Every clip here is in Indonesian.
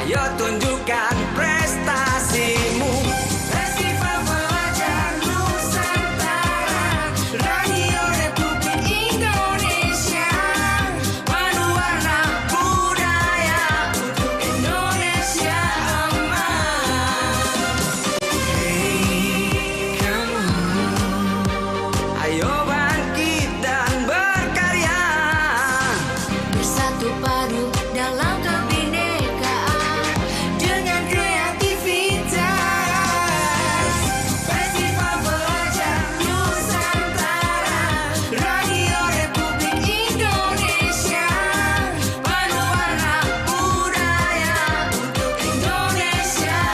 Ayo tunjukkan prestasimu. Festival Pelajar Nusantara, Radio Republik Indonesia, penuh warna budaya untuk Indonesia emas. Hey, come on. Ayo bangkit dan berkarya, bersatu padu dalam kebinekaan dengan kreativitas. Festival Pelajar Nusantara, Radio Republik Indonesia, penuh warna budaya untuk Indonesia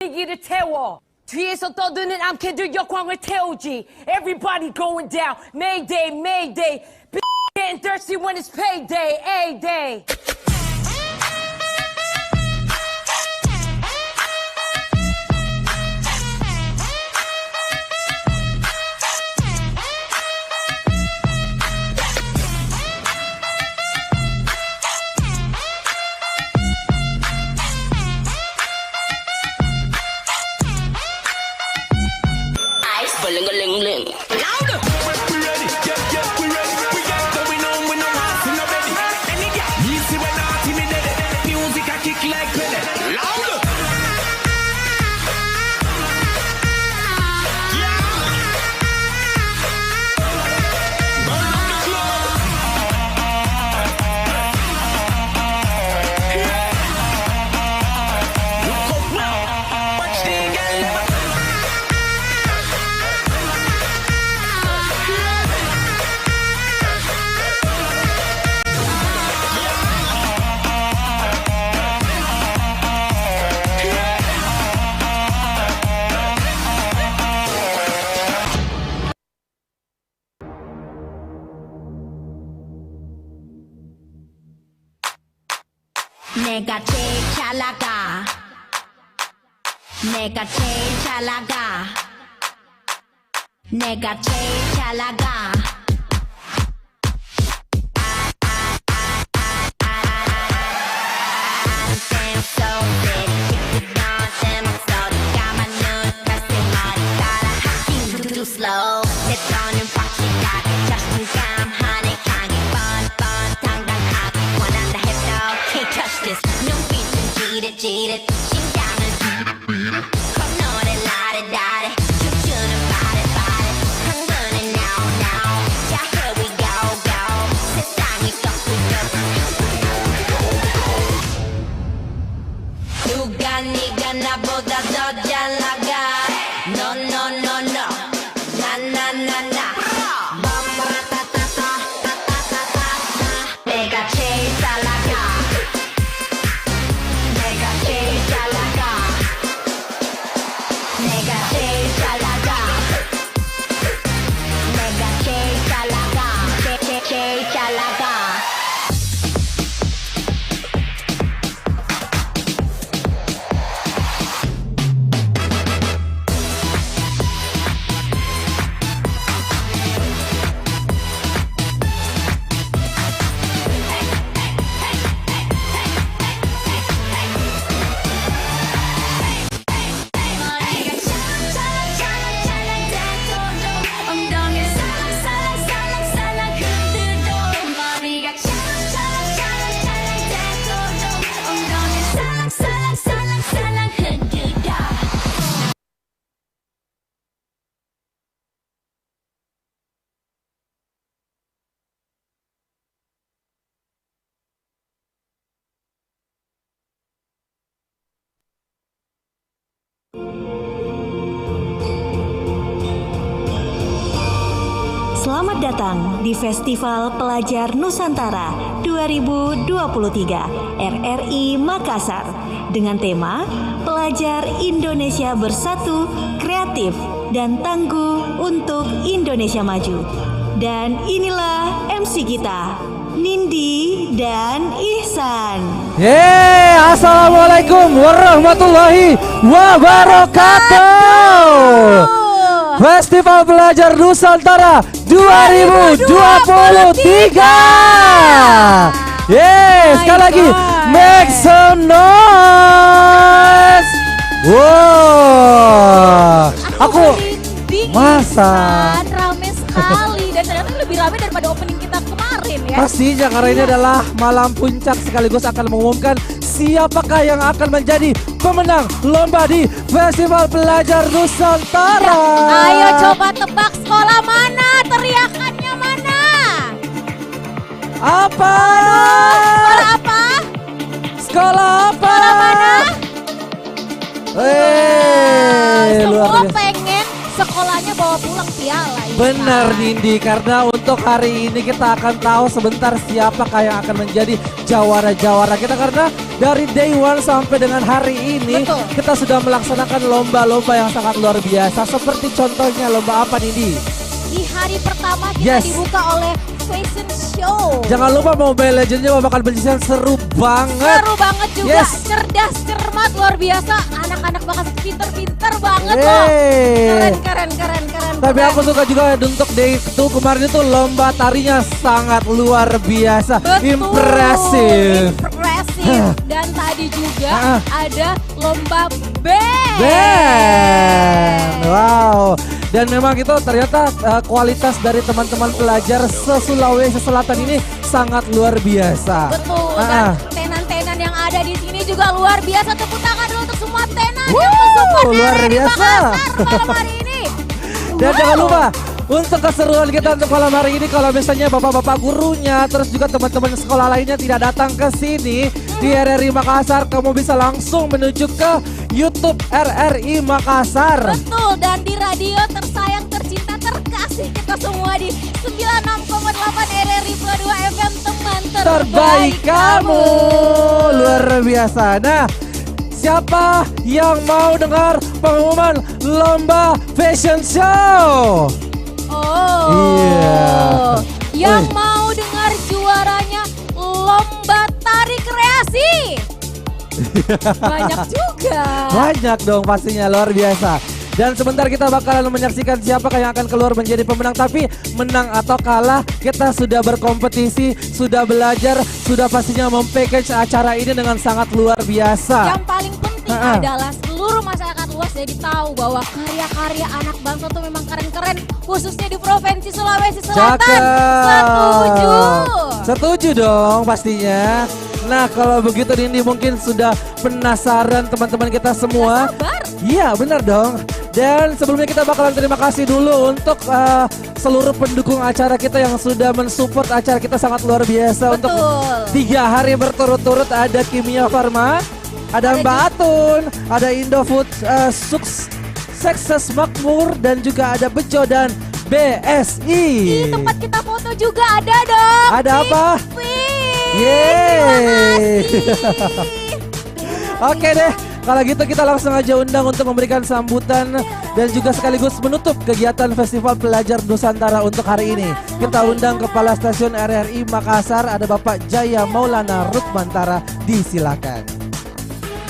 분위기를 태워. 뒤에서 떠드는 암캐들 역광을 태우지. Everybody going down. Mayday, Mayday. Getting thirsty when it's payday, A-day. Ling-a-ling-ling. Louder! We ready, yeah, we ready. We got going on, we no laughing already. Any girl, you see when naughty me dead. Music I kick like credit. Louder! Yeah! Burn up the club. Yeah! Look up now. Watch the girl never. 내가 제일 잘 나가. 내가 제일 잘 나가. 내가 제일 잘 나가. Slow. 내 턴은 확실하게 자신감하네 강해 뻔뻔당당하게 원한다 해도 can't touch this 눈빛은 지릿지릿 심장은 콧노래 라레라레 춤추는 바레바레 흥분은 now now 자 here we go go 세상을 no no no na na na na 내가 제일 잘 나가 내가 제일 잘 나가 내가 제일 잘 나가 내가 제일 잘 나가 제일 잘 나가 Selamat datang di Festival Pelajar Nusantara 2023 RRI Makassar dengan tema Pelajar Indonesia Bersatu, Kreatif, dan Tangguh untuk Indonesia Maju. Dan inilah MC kita, Nindi dan Ihsan. Assalamualaikum warahmatullahi wabarakatuh. Festival Pelajar Nusantara 2023. Sekali lagi make some noise. Wow. Aku masa rame sekali dan ternyata lebih rame daripada opening kita kemarin ya. pastinya karena ini adalah malam puncak sekaligus akan mengumumkan siapakah yang akan menjadi pemenang lomba di Festival Pelajar Nusantara. Ayo coba tebak sekolah mana, teriakannya mana? Apa? Sekolah apa? Sekolah apa? Sekolah mana? Luar Semua biasa. pengen sekolahnya bawa pulang piala. Ihsan. Benar Nindi, karena untuk hari ini kita akan tahu sebentar siapakah yang akan menjadi jawara-jawara kita. Karena dari day one sampai dengan hari ini Betul. kita sudah melaksanakan lomba-lomba yang sangat luar biasa. Seperti contohnya lomba apa Nindi? Di hari pertama kita Yes. dibuka oleh fashion show. Jangan lupa Mobile Legends bakal berjalan seru banget. Seru banget juga, Yes. cerdas, cermat, luar biasa. Anak-anak bakal pinter-pinter banget loh. Yeay. Keren. Tapi aku suka juga untuk day itu kemarin itu lomba tarinya sangat luar biasa. Impresif. Dan tadi juga ada lomba band. Band. Wow. Dan memang itu ternyata kualitas dari teman-teman pelajar se-Sulawesi Selatan ini sangat luar biasa. Betul. Dan tenan-tenan yang ada di sini juga luar biasa. Tepuk tangan dulu untuk semua tenan yang mensupport luar RRI biasa. Makassar malam hari ini. Dan jangan lupa untuk keseruan kita untuk malam hari ini, kalau misalnya bapak-bapak gurunya terus juga teman-teman sekolah lainnya tidak datang ke sini di RRI Makassar, kamu bisa langsung menuju ke YouTube RRI Makassar. Betul, dan di radio tersayang, tercinta, terkasih kita semua di 96,8 RRI Pro 2 FM, teman Terbaik kamu. Luar biasa. Nah, siapa yang mau dengar pengumuman lomba fashion show? Oh, Iya. Yang Wih. mau dengar juaranya lomba tari kreasi? Banyak juga. Banyak dong pastinya, luar biasa. Dan sebentar kita bakalan menyaksikan siapakah yang akan keluar menjadi pemenang. Tapi menang atau kalah kita sudah berkompetisi, sudah belajar, sudah pastinya mempackage acara ini dengan sangat luar biasa. Yang paling penting adalah seluruh masyarakat luas jadi tahu bahwa karya-karya anak bangsa tuh memang keren-keren, khususnya di Provinsi Sulawesi Selatan. Cakep. Setuju. Setuju dong pastinya. Nah kalau begitu Nindi mungkin sudah penasaran teman-teman kita semua. Sabar. Iya benar dong. Dan sebelumnya kita bakalan terima kasih dulu untuk seluruh pendukung acara kita yang sudah mensupport acara kita sangat luar biasa. Betul. Untuk 3 hari berturut-turut ada Kimia Farma, ada Mbak Atun, ada Indofood Sukses Makmur dan juga ada Bejo dan BSI. Di tempat kita foto juga ada dong. Ada apa? Pik. Yeay. Terima kasih. Oke deh, kalau gitu kita langsung aja undang untuk memberikan sambutan dan juga sekaligus menutup kegiatan Festival Pelajar Nusantara untuk hari ini. Kita undang Kepala Stasiun RRI Makassar, ada Bapak Jaya Maulana Rukmantara, disilakan.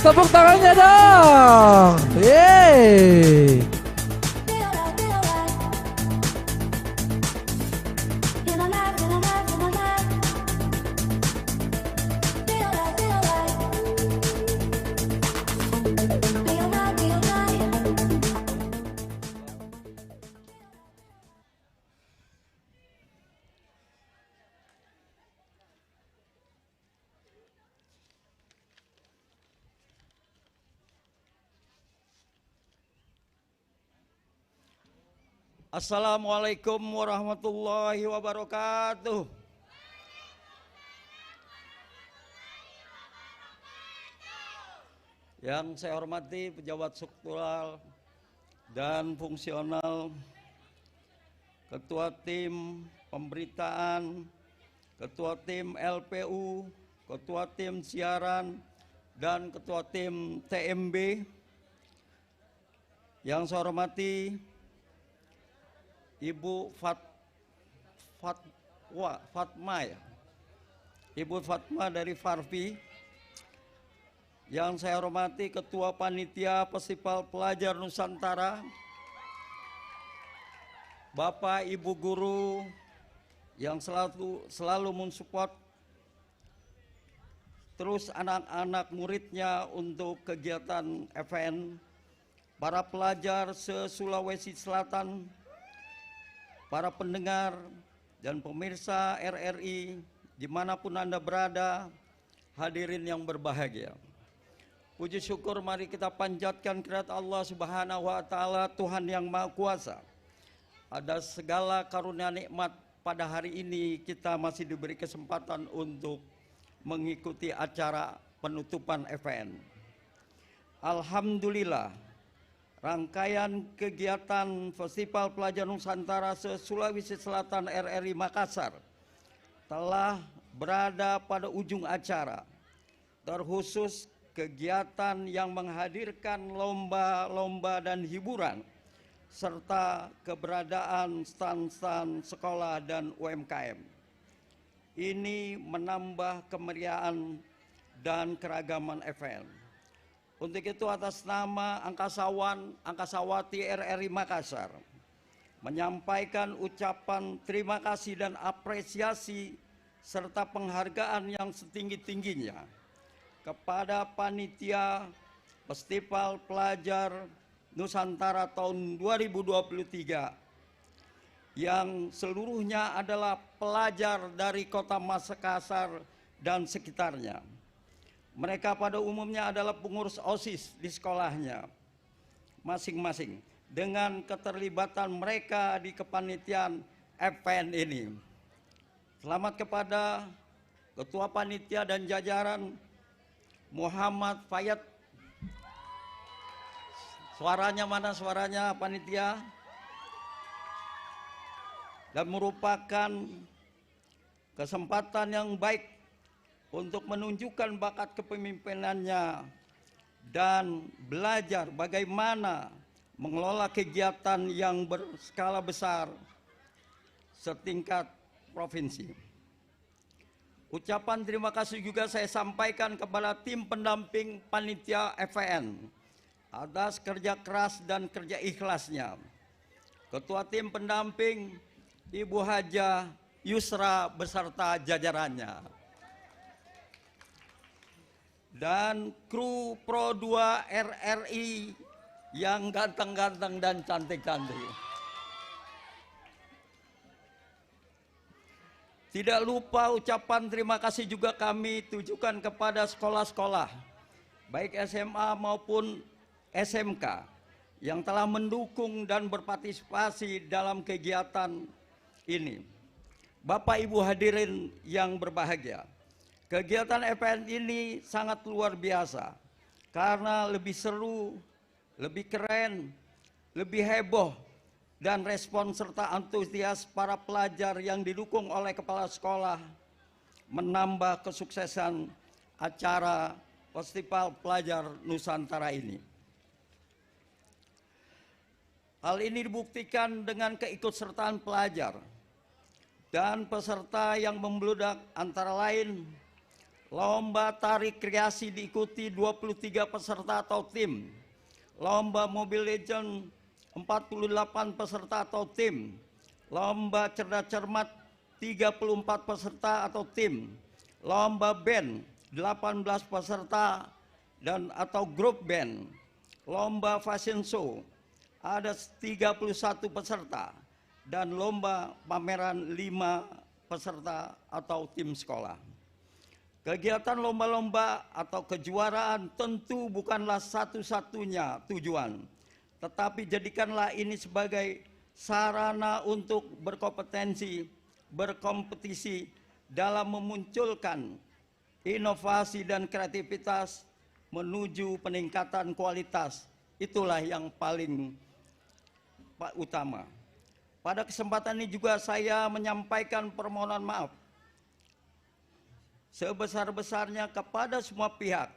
Tepuk tangannya dong. Yeay. Assalamualaikum warahmatullahi wabarakatuh. Yang saya hormati pejabat struktural dan fungsional, ketua tim pemberitaan, ketua tim LPU, ketua tim siaran, dan ketua tim TMB. Yang saya hormati Ibu Fatma ya, Ibu Fatma dari Farfi. Yang saya hormati Ketua Panitia Festival Pelajar Nusantara, Bapak Ibu Guru yang selalu mensupport terus anak-anak muridnya untuk kegiatan event, para pelajar se-Sulawesi Selatan, para pendengar dan pemirsa RRI dimanapun Anda berada, hadirin yang berbahagia. Puji syukur mari kita panjatkan kehadirat Allah Subhanahu wa Ta'ala, Tuhan yang Maha Kuasa. Ada segala karunia nikmat pada hari ini kita masih diberi kesempatan untuk mengikuti acara penutupan event. Alhamdulillah, rangkaian kegiatan Festival Pelajar Nusantara se-Sulawesi Selatan RRI Makassar telah berada pada ujung acara, terkhusus kegiatan yang menghadirkan lomba-lomba dan hiburan, serta keberadaan stand-stand sekolah dan UMKM. Ini menambah kemeriahan dan keragaman event. Untuk itu atas nama Angkasawati RRI Makassar menyampaikan ucapan terima kasih dan apresiasi serta penghargaan yang setinggi-tingginya kepada panitia Festival Pelajar Nusantara tahun 2023 yang seluruhnya adalah pelajar dari Kota Makassar dan sekitarnya. Mereka pada umumnya adalah pengurus OSIS di sekolahnya masing-masing, dengan keterlibatan mereka di kepanitiaan event ini. Selamat kepada Ketua Panitia dan jajaran Muhammad Fayat. Suaranya mana suaranya panitia? Dan merupakan kesempatan yang baik untuk menunjukkan bakat kepemimpinannya dan belajar bagaimana mengelola kegiatan yang berskala besar setingkat provinsi. Ucapan terima kasih juga saya sampaikan kepada tim pendamping panitia FPN atas kerja keras dan kerja ikhlasnya. Ketua tim pendamping Ibu Haja Yusra beserta jajarannya. Dan kru Pro 2 RRI yang ganteng-ganteng dan cantik-cantik. Tidak lupa ucapan terima kasih juga kami tujukan kepada sekolah-sekolah, baik SMA maupun SMK, yang telah mendukung dan berpartisipasi dalam kegiatan ini. Bapak Ibu hadirin yang berbahagia, kegiatan event ini sangat luar biasa karena lebih seru, lebih keren, lebih heboh dan respon serta antusias para pelajar yang didukung oleh kepala sekolah menambah kesuksesan acara Festival Pelajar Nusantara ini. Hal ini dibuktikan dengan keikutsertaan pelajar dan peserta yang membludak, antara lain lomba tari kreasi diikuti 23 peserta atau tim, lomba Mobile Legends 48 peserta atau tim, lomba cerdas cermat 34 peserta atau tim, lomba band 18 peserta dan atau grup band, lomba fashion show ada 31 peserta, dan lomba pameran 5 peserta atau tim sekolah. Kegiatan lomba-lomba atau kejuaraan tentu bukanlah satu-satunya tujuan, tetapi jadikanlah ini sebagai sarana untuk berkompetisi dalam memunculkan inovasi dan kreativitas menuju peningkatan kualitas. Itulah yang paling utama. Pada kesempatan ini juga saya menyampaikan permohonan maaf sebesar-besarnya kepada semua pihak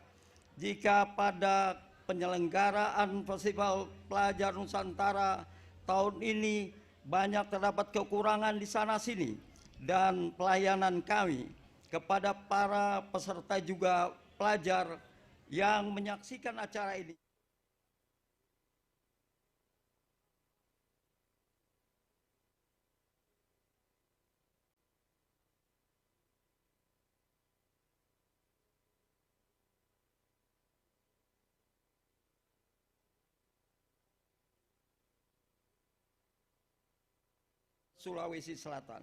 jika pada penyelenggaraan Festival Pelajar Nusantara tahun ini banyak terdapat kekurangan di sana sini, dan pelayanan kami kepada para peserta juga pelajar yang menyaksikan acara ini. Sulawesi Selatan.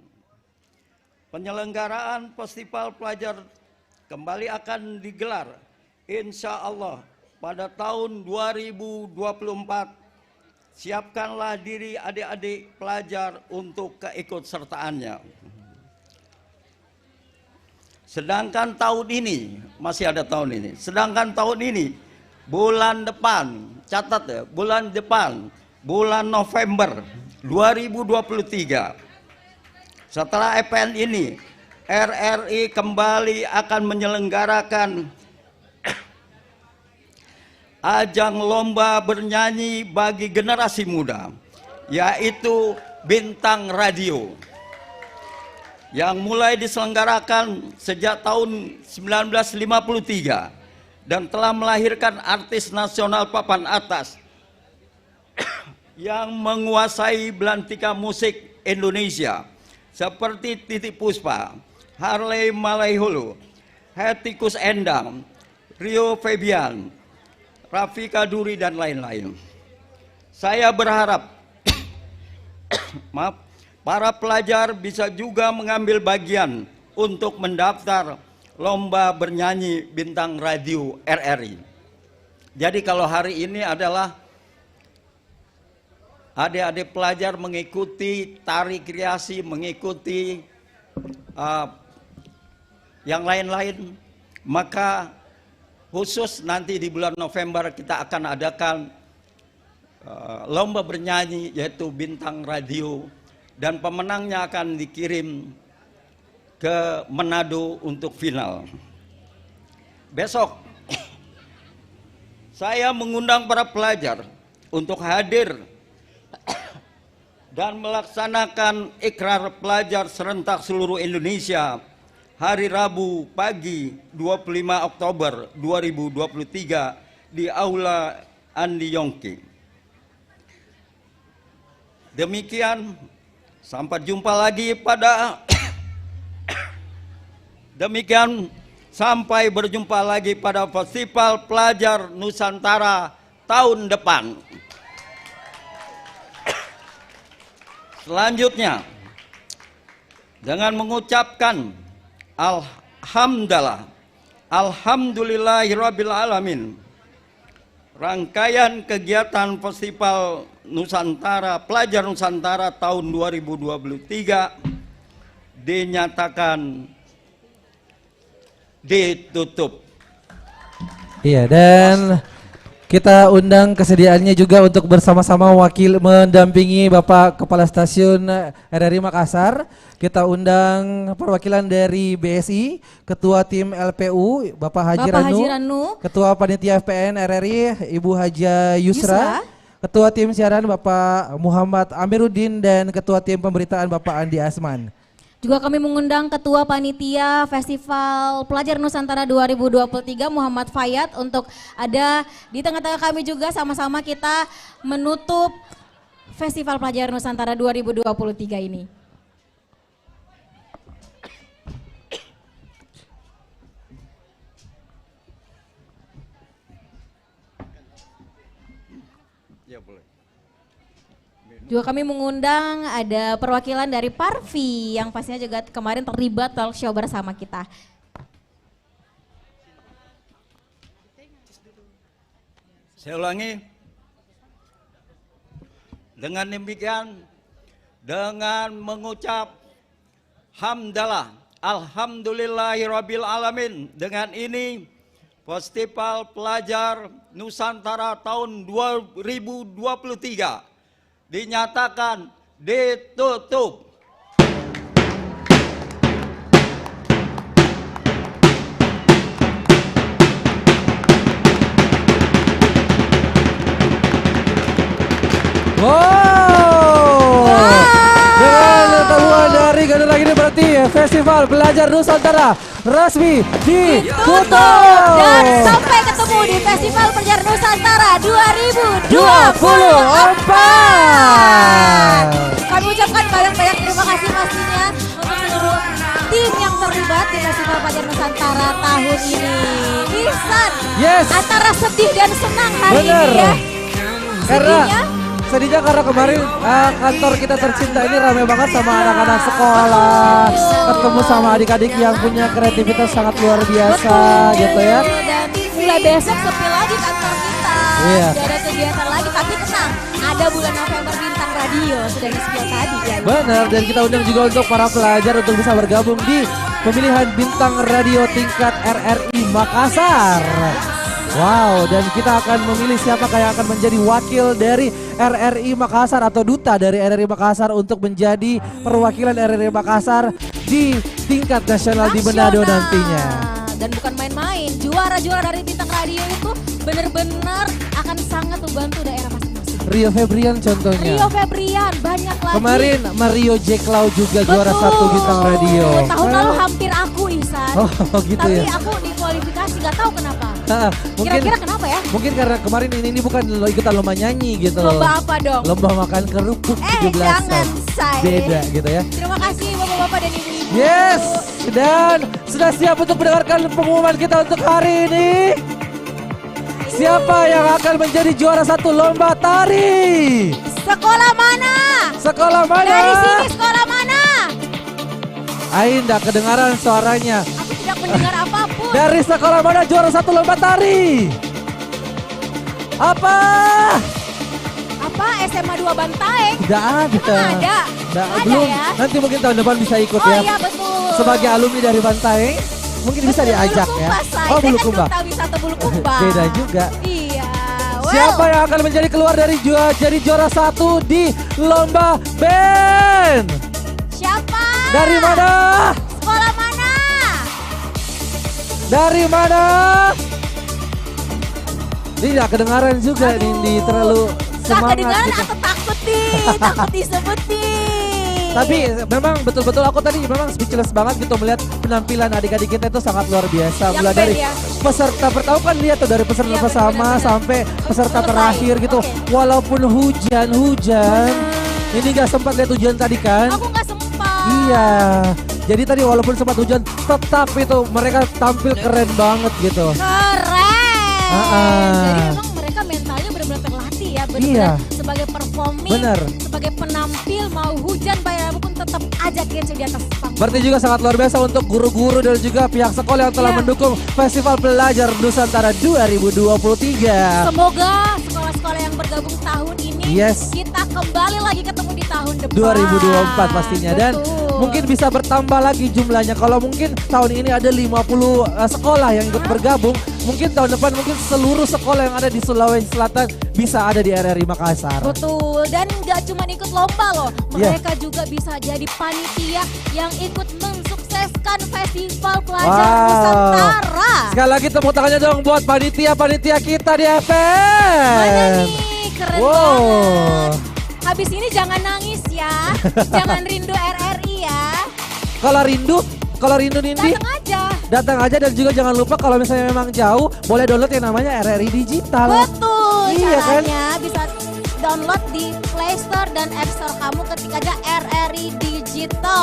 Penyelenggaraan Festival Pelajar kembali akan digelar insya Allah pada tahun 2024. Siapkanlah diri adik-adik pelajar untuk keikutsertaannya. Sedangkan tahun ini, masih ada tahun ini, sedangkan tahun ini, bulan depan, catat ya, bulan depan, bulan November 2023. Setelah event ini, RRI kembali akan menyelenggarakan ajang lomba bernyanyi bagi generasi muda, yaitu Bintang Radio, yang mulai diselenggarakan sejak tahun 1953 dan telah melahirkan artis nasional papan atas yang menguasai belantika musik Indonesia seperti Titiek Puspa, Harley Malaiholo, Hetty Koes Endang, Rio Febrian, Rafiqa Duri, dan lain-lain. Saya berharap para pelajar bisa juga mengambil bagian untuk mendaftar lomba bernyanyi Bintang Radio RRI. Jadi kalau hari ini adalah adik-adik pelajar mengikuti tari kreasi, mengikuti yang lain-lain, maka khusus nanti di bulan November kita akan adakan lomba bernyanyi yaitu Bintang Radio, dan pemenangnya akan dikirim ke Manado untuk final. Besok saya mengundang para pelajar untuk hadir dan melaksanakan ikrar pelajar serentak seluruh Indonesia hari Rabu pagi 25 Oktober 2023 di Aula Andi Yongki. Demikian, sampai jumpa lagi pada demikian sampai berjumpa lagi pada Festival Pelajar Nusantara tahun depan. Selanjutnya, dengan mengucapkan Alhamdulillahirabbil alamin, rangkaian kegiatan Festival Nusantara Pelajar Nusantara tahun 2023 dinyatakan ditutup. Iya, dan Kita undang kesediaannya juga untuk bersama-sama wakil mendampingi Bapak Kepala Stasiun RRI Makassar. Kita undang perwakilan dari BSI, Ketua Tim LPU Bapak Haji Ranu, Ketua Panitia FPN RRI Ibu Haja Yusra, Ketua Tim Siaran Bapak Muhammad Amiruddin dan Ketua Tim Pemberitaan Bapak Andi Asman. Juga kami mengundang Ketua Panitia Festival Pelajar Nusantara 2023 Muhammad Fayat untuk ada di tengah-tengah kami juga, sama-sama kita menutup Festival Pelajar Nusantara 2023 ini. Ya boleh. Juga kami mengundang ada perwakilan dari Parvi yang pastinya juga kemarin terlibat talk show bersama kita. Saya ulangi. Dengan demikian, dengan mengucap hamdalah, alhamdulillahirabbil alamin. Dengan ini Festival Pelajar Nusantara tahun 2023 dinyatakan ditutup. Wow. Dengan temuan dari Garuda ini berarti Festival Pelajar Nusantara resmi ditutup. Dan sampai ketemu di Festival Pelajar Nusantara 2024. Kami ucapkan banyak-banyak terima kasih pastinya untuk seluruh tim yang terlibat di Festival Pelajar Nusantara tahun ini. Ihsan, antara sedih dan senang hari ini ya. Sedihnya karena kemarin kantor kita tercinta ini ramai banget sama anak-anak sekolah, ketemu sama adik-adik yang punya kreativitas sangat luar biasa. Betul, gitu ya. Dan mulai besok sepi lagi kantor kita, tidak ada kegiatan lagi, tapi tenang, ada bulan November Bintang Radio sudah di-spill tadi ya. Benar, dan kita undang juga untuk para pelajar untuk bisa bergabung di pemilihan Bintang Radio tingkat RRI Makassar. Wow, dan kita akan memilih siapa yang akan menjadi wakil dari RRI Makassar atau duta dari RRI Makassar untuk menjadi perwakilan RRI Makassar di tingkat nasional di Manado nantinya. Dan bukan main-main, juara-juara dari Bintang Radio itu benar-benar akan sangat membantu daerah masing-masing. Rio Febrian contohnya. Rio Febrian, banyak lagi. Kemarin Mario Jeklau juga juara 1 Bintang Radio. Tahun lalu hampir aku Ihsan. Oh gitu. Tapi ya. aku di kualifikasi gak tahu kenapa. Kira-kira kenapa ya? Mungkin karena kemarin ini bukan ikutan lomba nyanyi gitu. Lomba apa dong? Lomba makan kerupuk 17. Jangan say. Beda gitu ya. Terima kasih bapak-bapak dan ibu-ibu. Yes, dan sudah siap untuk mendengarkan pengumuman kita untuk hari ini. Siapa yang akan menjadi juara 1 lomba tari? Sekolah mana? Sekolah mana? Dari sini sekolah mana? Ain enggak kedengaran suaranya. Aku tidak mendengar apapun. Dari sekolah mana juara 1 lomba tari? Apa? Apa SMA 2 Bantaeng? Tidak ada. Emang ada? Nggak, Ada belum. ya? Nanti mungkin tahun depan bisa ikut Oh ya. iya betul. Sebagai alumni dari Bantaeng, mungkin bisa diajak ya. Oh Bulukumba. Kan wisata Bulukumba. Beda juga. Iya. Well. Siapa yang akan menjadi keluar dari jadi juara 1 di lomba band? Siapa? Dari mana? Sekolah mana? Dari mana? Tidak kedengaran juga Nindi, terlalu Gak semangat kedengaran gitu. atau takut nih, takut disebutin. Tapi memang betul-betul aku tadi memang speechless banget gitu melihat penampilan adik-adik kita itu sangat luar biasa. Yang Mulai dari ya. peserta pertama kan lihat tuh dari peserta Iya, pertama benar-benar. sampai peserta Selesai. terakhir gitu. Oke. Walaupun hujan, ini gak sempat lihat hujan tadi kan? Aku gak sempat. Iya. Jadi tadi walaupun sempat hujan tetap itu mereka tampil keren banget gitu. Keren. Ah. Jadi memang mereka mentalnya benar-benar terlatih ya, benar-benar Iya. sebagai performing, Bener. sebagai penampil mau hujan bayar apapun tetap ajak Gensu di atas panggung. Berarti juga sangat luar biasa untuk guru-guru dan juga pihak sekolah yang telah Iya. mendukung Festival Pelajar Nusantara 2023. Semoga sekolah-sekolah yang bergabung tahun ini kita kembali lagi ketemu di tahun depan. 2024 pastinya. Dan Betul. mungkin bisa bertambah lagi jumlahnya. Kalau mungkin tahun ini ada 50 sekolah yang ikut bergabung, Mungkin tahun depan mungkin seluruh sekolah yang ada di Sulawesi Selatan bisa ada di RRI Makassar. Betul, dan nggak cuma ikut lomba loh, Iya. mereka juga bisa jadi panitia yang ikut mensukseskan Festival Pelajar Nusantara. Sekali lagi tepuk tangannya dong buat panitia-panitia kita di FM. Mana nih, keren Wow. banget. Habis ini jangan nangis ya, jangan rindu RRI ya. Kalau rindu Nindi, Datang aja. dan juga jangan lupa kalau misalnya memang jauh, boleh download yang namanya RRI Digital. Betul, Iya kan? caranya bisa download di Play Store dan App Store kamu ketik aja RRI Digital.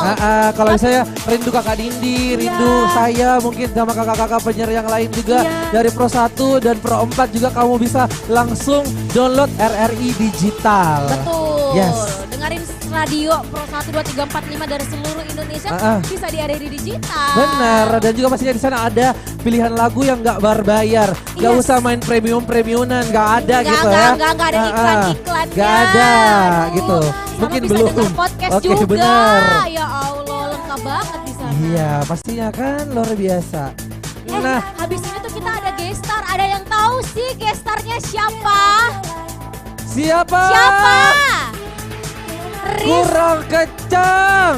Kalau misalnya rindu kakak Nindi, rindu saya mungkin sama kakak-kakak penyiar yang lain juga dari Pro 1 dan Pro 4 juga kamu bisa langsung download RRI Digital. Betul. Yes. Dengerin radio Pro 1, 2, 3, 4, 5 dari seluruh Indonesia bisa di RRI Digital. Benar, dan juga pastinya di sana ada pilihan lagu yang nggak berbayar. Nggak usah main premium-premiuman, nggak ada gitu ya. Nggak ada iklan-iklannya. Nggak ada gitu. Sama Mungkin bisa belum. denger podcast Oke, juga. benar. Ya Allah, lengkap banget di sana. Iya, pastinya kan luar biasa. Nah, Habis ini tuh kita ada guest star. Ada yang tahu sih guest starnya siapa? siapa? Kurang kencang.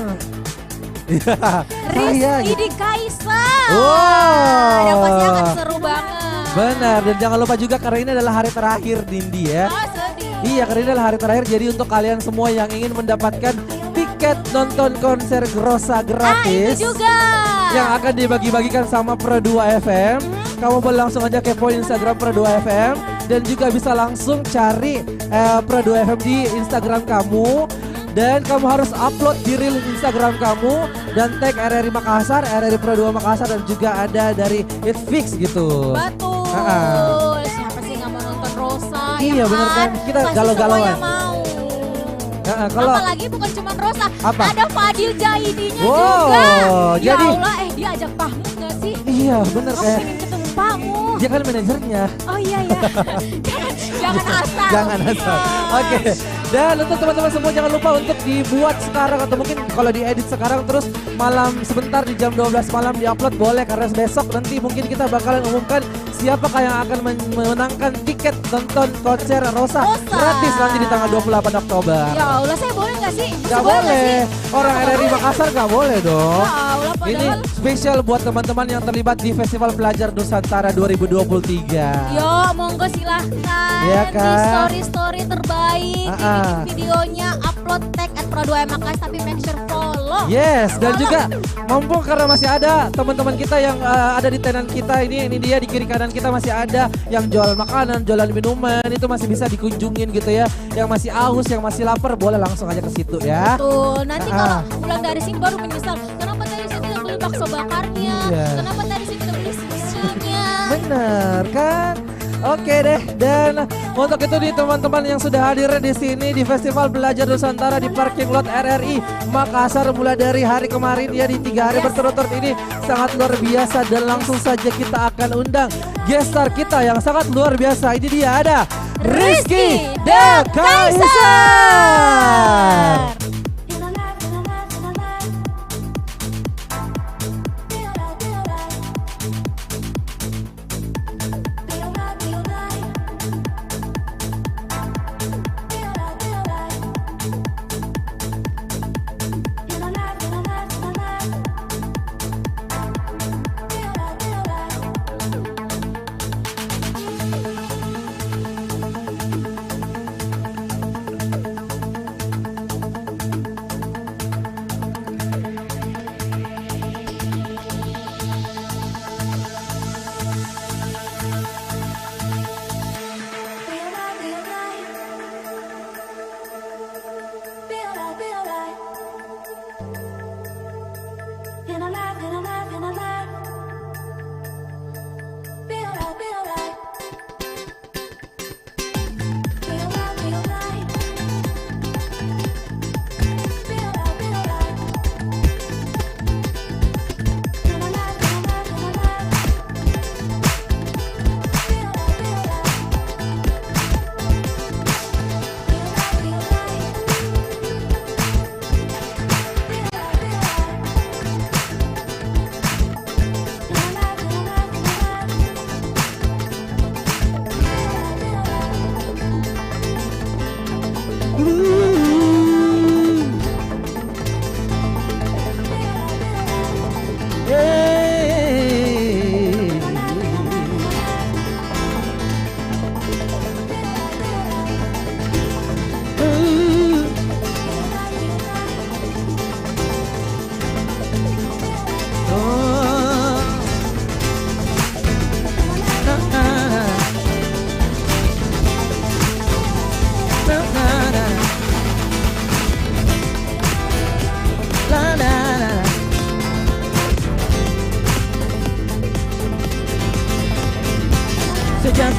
Rizky di Kaisar. Wow. Dan pasti akan seru banget. Benar, dan jangan lupa juga karena ini adalah hari terakhir Nindi ya. Oh, sedih. Iya, karena ini adalah hari terakhir, jadi untuk kalian semua yang ingin mendapatkan tiket nonton konser Grosa gratis Itu juga. yang akan dibagi-bagikan sama Pro 2 FM, kamu boleh langsung aja kepoin Instagram Pro 2 FM dan juga bisa langsung cari Pro 2 FM di Instagram kamu. Dan kamu harus upload di reel Instagram kamu dan tag RRI Makassar, RRI Pro 2 Makassar, dan juga ada dari It Fix gitu. Betul. Siapa sih nggak mau nonton Rosa? Iya, ya bener kan? Kita Pasti galau-galauan. semuanya mau. Kalau Apalagi bukan cuma Rosa, Apa? ada Fadil Jaidinya Wow, juga. Ya jadi- Allah, dia ajak Pahmu nggak sih? iya bener Aku kayak pengen ketemu Pahmu. dia kan manajernya. Oh iya ya. jangan asal. Jangan asal. Oke. Dan untuk teman-teman semua jangan lupa untuk dibuat sekarang atau mungkin kalau diedit sekarang terus malam sebentar di jam 12 malam diupload boleh, karena besok nanti mungkin kita bakalan umumkan siapakah yang akan memenangkan tiket nonton konser Rosa gratis nanti di tanggal 28 Oktober. Ya Allah, saya boleh nggak sih? Masih Gak nggak boleh. sih? Orang Nggak RRI boleh. Makassar gak boleh dong. Ya Allah, Ini padahal. spesial buat teman-teman yang terlibat di Festival Pelajar Nusantara 2023. Yo, monggo silahkan Iya di kan? story-story terbaik, bikin videonya, upload tag @Pro 2 Makassar, tapi make sure follow. Yes, dan Follow. juga mumpung karena masih ada teman-teman kita yang ada di tenan kita ini dia di kiri kanan kita masih ada yang jual makanan, jualan minuman, itu masih bisa dikunjungin gitu ya. Yang masih aus, yang masih lapar boleh langsung aja ke situ ya. Tuh, nanti kalau pulang dari sini baru menyesal. Kenapa tadi saya tidak beli bakso bakarnya? Iya. Kenapa tadi saya tidak beli susunya? Bener kan? Oke deh, dan untuk itu nih teman-teman yang sudah hadir di sini di Festival Belajar Nusantara di parking lot RRI Makassar mulai dari hari kemarin ya, di 3 hari berturut-turut ini sangat luar biasa, dan langsung saja kita akan undang guest star kita yang sangat luar biasa. Ini dia ada Rizky The Kaisar.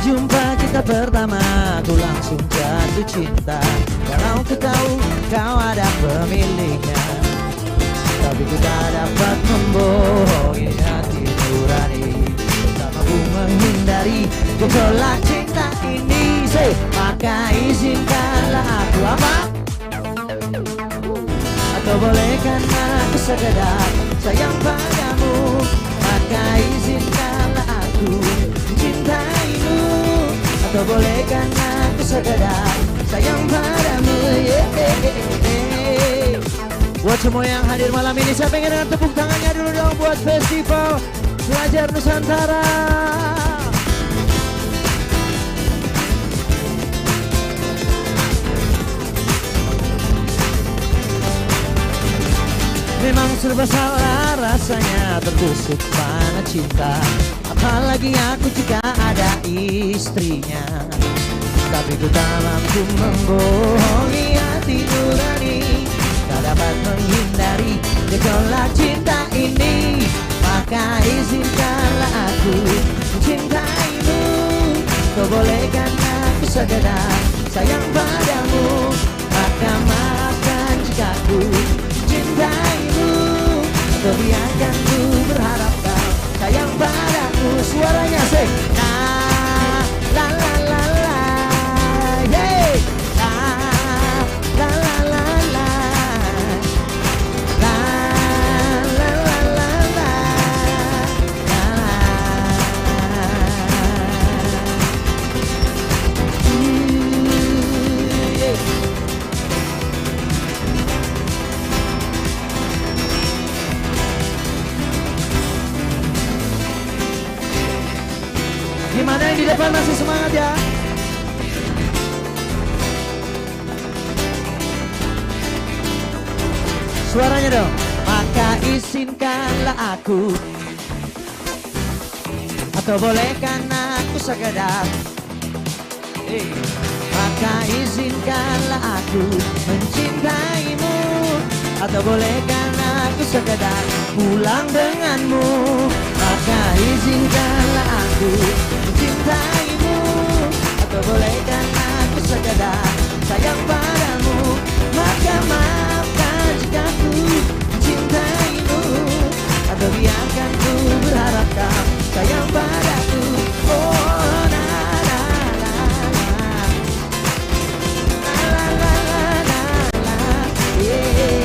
jumpa kita pertama, ku langsung jatuh cinta. Walau ku tahu kau ada pemiliknya, tapi ku tak dapat membohongi hati nurani. Bersamamu menghindari gejolak cinta ini. Maka izinkanlah aku apa? Atau bolehkan aku sekedar sayang padamu? Maka izinkanlah aku mencintaimu. Atau bolehkan aku sekedar sayang padamu? Buat semua yang hadir malam ini, saya pengen dengan tepuk tangannya dulu dong buat Festival Pelajar Nusantara. Memang serba salah rasanya tertusuk panah cinta, apalagi aku jika ada istrinya. Tapi ku tak mampu membohongi hati nurani, tak dapat menghindari gejolak cinta ini. Maka izinkanlah aku mencintaimu. Kau bolehkan aku sekedar sayang padamu. Maka maafkan jika ku mencintaimu. Atau biarkan ku berharap kau sayang padaku. Suaranya say la la la la la, yeah. La la la la la, la la la la la, yeah. Gimana yang di depan masih semangat ya? Suaranya dong. Maka izinkanlah aku, atau bolehkan aku sekedar, maka izinkanlah aku mencintaimu. Atau bolehkan aku sekedar pulang denganmu. Maka izinkanlah aku mencintaimu. Atau bolehkan aku sekedar sayang padamu. Maka maafkan jika ku mencintaimu. Atau biarkan ku berharap kau sayang padaku. Oh na na na na, la la la la la, yeah.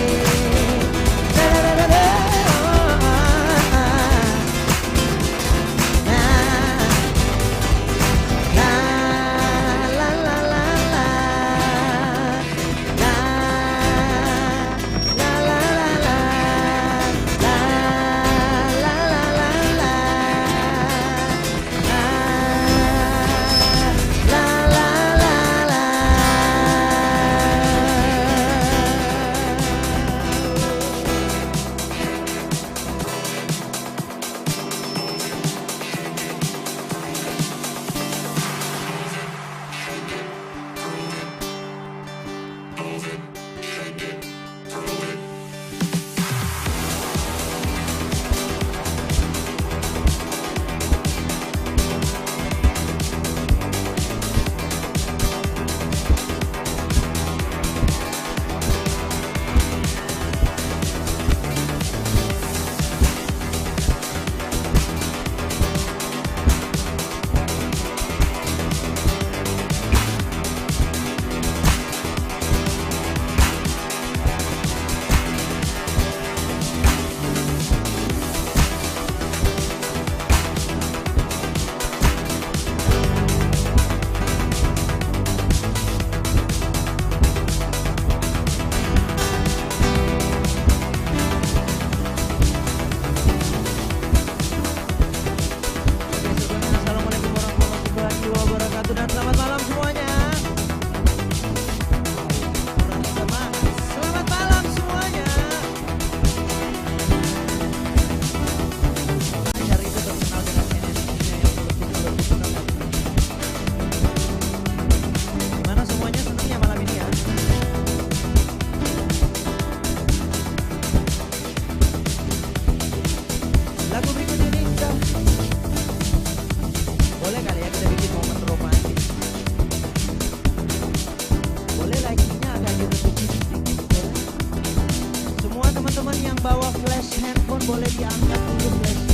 teman-teman yang bawa flash handphone boleh diangkat dulu flashnya.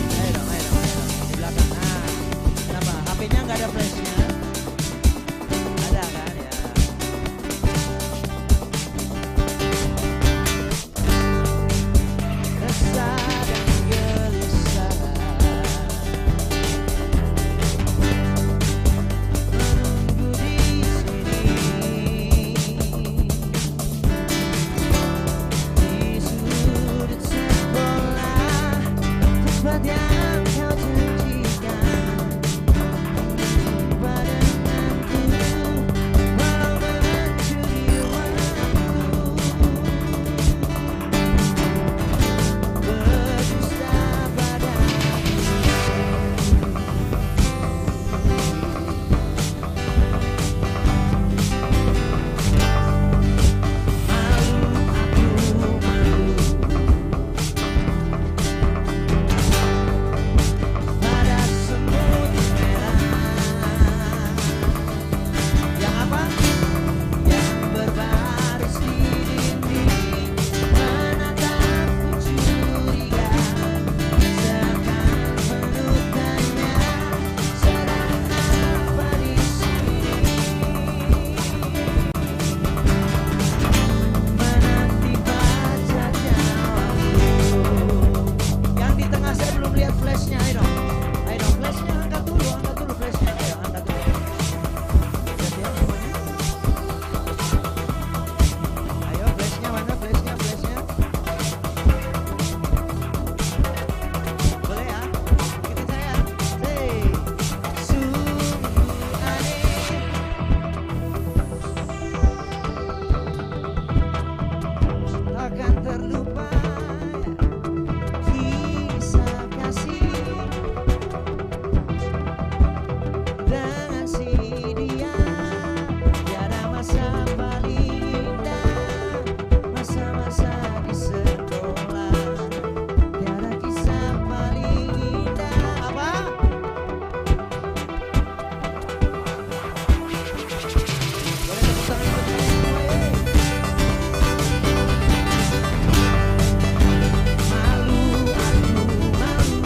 Ayo dong. Di belakang. Nah, kenapa? HP-nya nggak ada flashnya? Ada kan ya? Resah dan gelisah menunggu di sini. Di sudut sekolah tempat yang kau janjikan pada denganku, walau mencuri waktu berdusta padamu. Pada semut merah yang apa? Yang berbaris di dinding menatapku curiga, seakan penutannya sedang apa di sini, menanti baca jawabku. Yang di tengah saya belum lihat flashnya, ayo dong flashnya angkat dulu flashnya, ayo angkat dulu. Siap semuanya. Ayo flashnya mana flashnya? Boleh ya? Ikutin saya. Say, sungguh aneh. Takkan terlupa kisah kasih dengan si dia. Tiada masa paling indah, masa-masa di sekolah. Tiada kisah paling indah. Apa? Boleh tepuk tangan untuk saya semua, yeay. Malu aku malu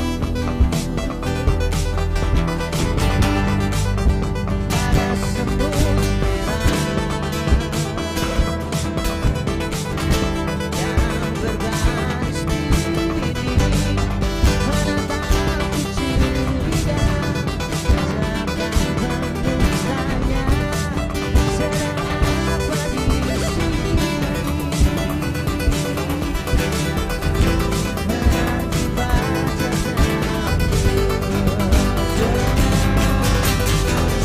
pada semut merah yang berbaris di dinding menatapku curiga, seakan penutanya sedang apa di sini, menanti baca jawabku.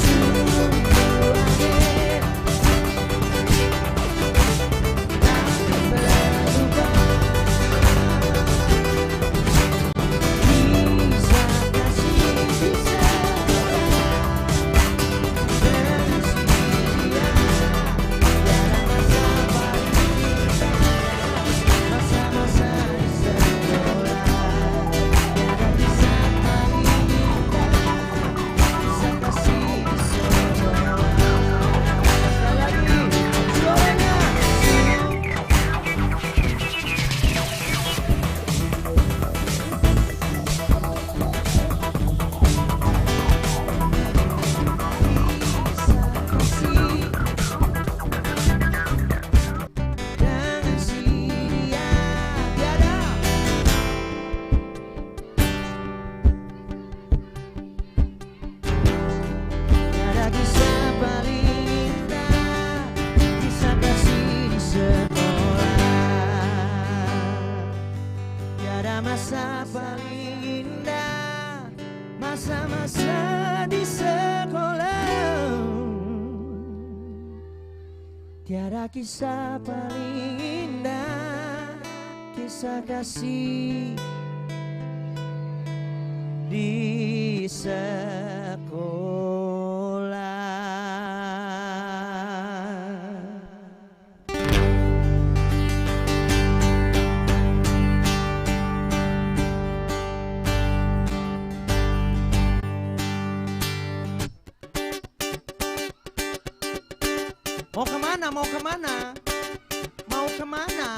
Sungguh aneh, takkan terlupa kisah kasih di sekolah dengan si dia. Tiada masa paling indah, masa-masa di sekolah. Tiada kisah paling indah, kisah kasih di sekolah. Sekali lagi, suaranya. Kisah kasih dengan si dia. Tiada kisah paling indah, kisah kasih di sekolah. Tiada masa paling indah, masa-masa di sekolah. Tiada kisah paling indah, kisah kasih di sekolah. Mau kemana? Mau kemana?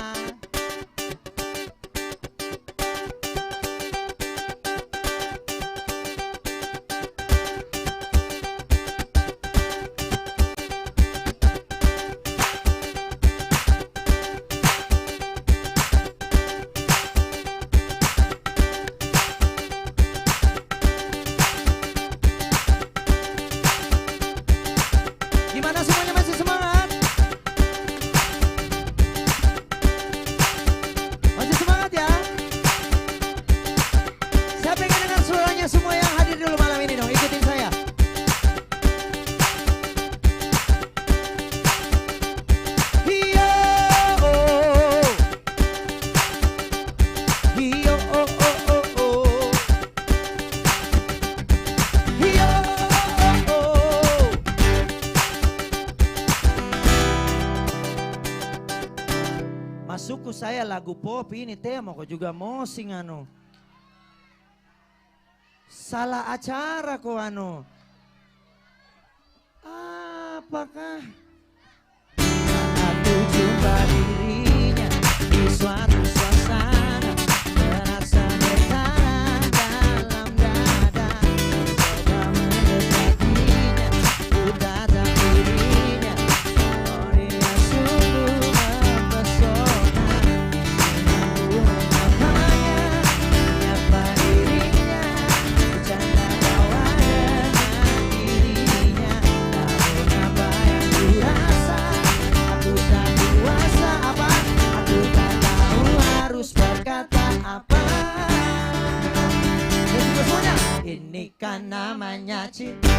Masukku saya lagu pop ini tema kok juga mau sing anu. Salah acara kok anu. Apakah aku jumpa dirinya di suatu suasana terasa getaran dalam dada. Coba mendekatinya, ku tatap dirinya. Oh dia sungguh mempesona. Aku menyapanya, menyapa dirinya. Bercanda tawa dengan dirinya. Namun apa yang ku rasa, aku tak kuasa apa. Aku tak tahu harus berkata apa. Dan juga semuanya, ini kan namanya cinta.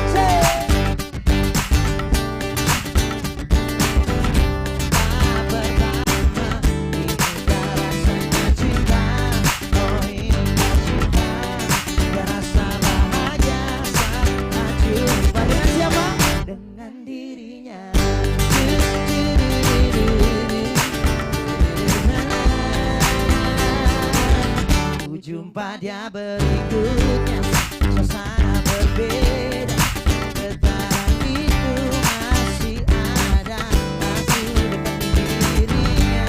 Jumpa dia berikutnya, suasana berbeda, getaran itu masih ada. Aku dekati dirinya,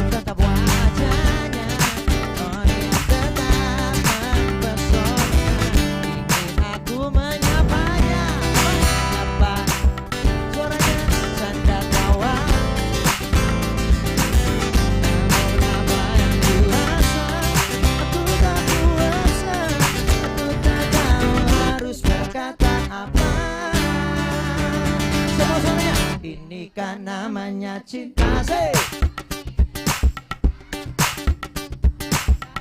tatap wajahnya, oh dia tetap mempesona. Ingin aku menyapanya, menyapa suaranya, canda tawa. Namun apa yang ku rasa, aku tak kuasa, aku tak tahu harus berkata apa. Semua suaranya, ini kan namanya cinta.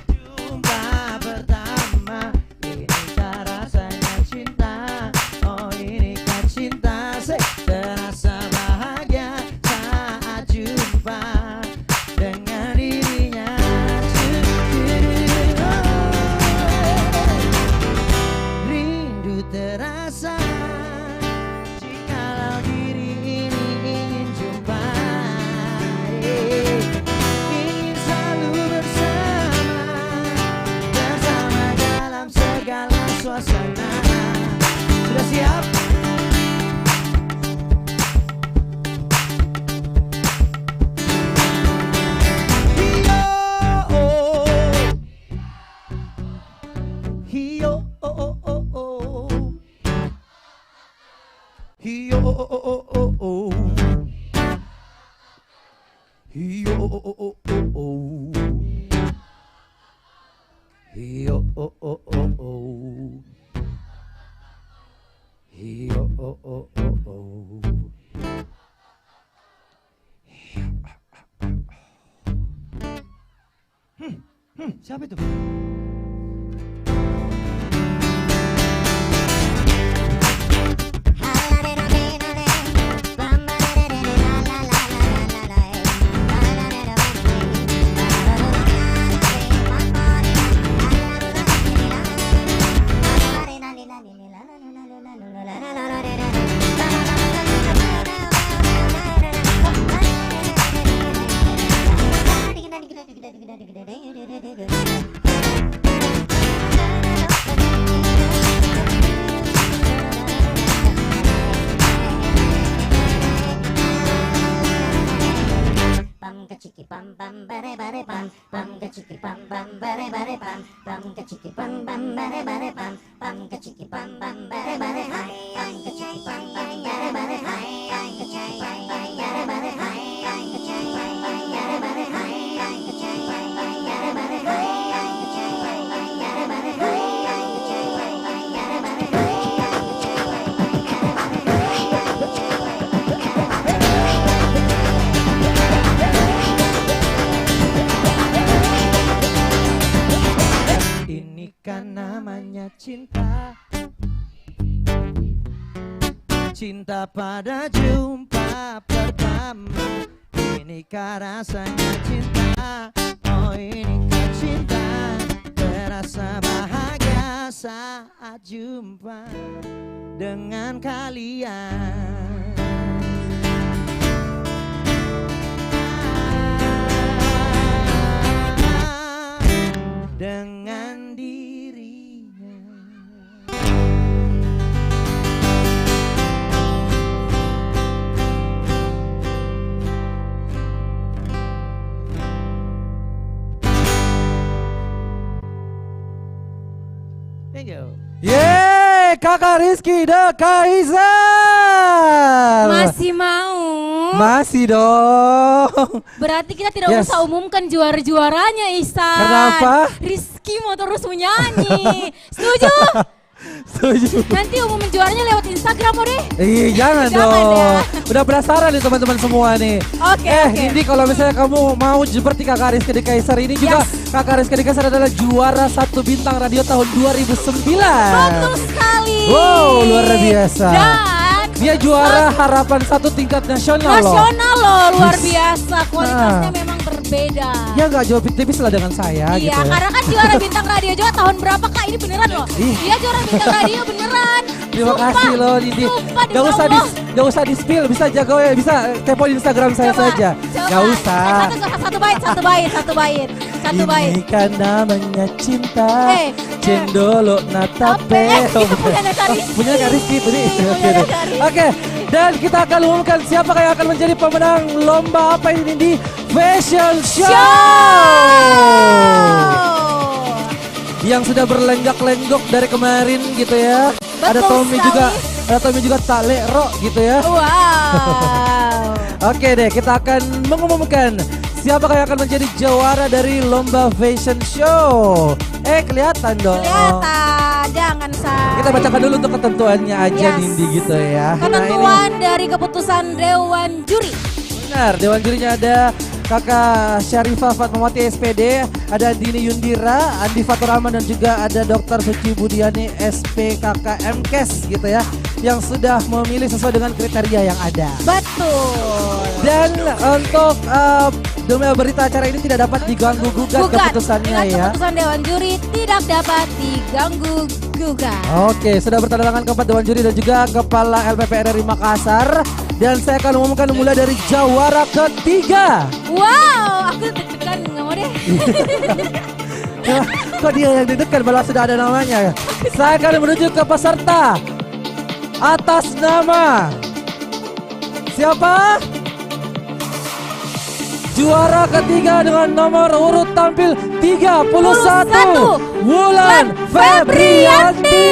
Jumpa pertama, inikah rasanya cinta? Oh inikah cinta? Terasa bahagia saat jumpa dengan dirinya. Rindu terasa jikalau diri ini ingin jumpa. Ingin selalu bersama dalam segala suasana. Sudah siap? Hiyo, oh, oh, oh, oh. Hiyo, oh, oh, oh, oh, oh. Hiyo, oh, oh, oh, oh, oh. Hiyo, oh, oh, oh, oh. Hiyo, oh, oh, oh, oh. Siapa itu? Pam kaciki pam pam bare bare pam pam kaciki pam pam bare bare pam pam kaciki pam pam bare bare pam pam kaciki pam pam bare bare hai pam kaciki pam pam bare bare hai pam kaciki pam pam bare bare hai pam kaciki pam pam bare bare hai pam kaciki pam pam bare bare hai pam kaciki pam pam bare bare hai pam kaciki pam pam bare bare hai. Ini kan namanya cinta. Cinta pada jumpa pertama. Inikah rasanya cinta? Oh inikah cinta? Terasa bahagia saat jumpa dengan kalian. aja. Yeay, Kakak Rizky The Kaisar. Masih mau? Masih dong. Berarti kita tidak Yes. usah umumkan juara-juaranya, Ihsan. Kenapa? Rizky mau terus menyanyi. Setuju? Setuju. Nanti umumin juaranya lewat Instagram, deh. Jangan Jangan dong. ya. Udah penasaran nih teman-teman semua nih. Oke, oke. Ini kalau misalnya kamu mau seperti Kakak Rizky The Kaisar ini juga, Kakak Rizky The Kaisar adalah juara 1 bintang radio tahun 2009. Betul sekali. Wow, luar biasa. Dan Dia juara harapan 1 tingkat nasional loh. nasional loh, luar biasa. Kualitasnya memang berbeda. Ya nggak jauh tipis lah dengan saya gitu Iya, ya. karena kan juara bintang radio juga tahun berapa Kak? Ini beneran loh. Ih. Dia juara bintang radio beneran. Terima Sumpah. kasih loh Didi. Sumpah, demi Gak usah Allah. gak usah di spill, bisa jago ya, bisa kepo di Instagram saya Coba, saja. coba. Gak usah. Satu bait. Ini kan namanya cinta. Cendolo natape. Punya Kak Rizky. Punya Kak Rizky tadi. Punya Kak Rizky. Oke, dan kita akan umumkan siapa yang akan menjadi pemenang lomba apa ini di Fashion Show. Yang sudah berlenggak-lenggok dari kemarin gitu ya. Ada Betul Tommy sekali. juga, ada Tommy juga tak lero gitu ya. Wow. Oke deh, kita akan mengumumkan siapa yang akan menjadi juara dari lomba fashion show. Kelihatan dong. Kelihatan, jangan say. Kita bacakan dulu untuk ketentuannya aja Yes. Nindi gitu ya. Ketentuan dari keputusan Dewan Juri. Benar, Dewan Jurinya ada Kakak Syarifah Fatmawati SPD, ada Dini Yundira, Andi Fatur Rahman dan juga ada Dr. Suci Budiani SPKK MKes gitu ya, yang sudah memilih sesuai dengan kriteria yang ada. Betul. Dan untuk dunia berita acara ini tidak dapat diganggu-gugat keputusannya dengan ya. keputusan Dewan Juri tidak dapat diganggu-gugat. Oke, sudah bertanda tangan keempat Dewan Juri dan juga Kepala LPP RRI Makassar. Dan saya akan umumkan mulai dari jawara ketiga. Wow, aku deg-degan nggak mau deh. Kok dia yang deg-degan malah sudah ada namanya ya. Saya akan menuju ke peserta atas nama siapa? Juara ketiga dengan nomor urut tampil 31 Wulan Febrianti.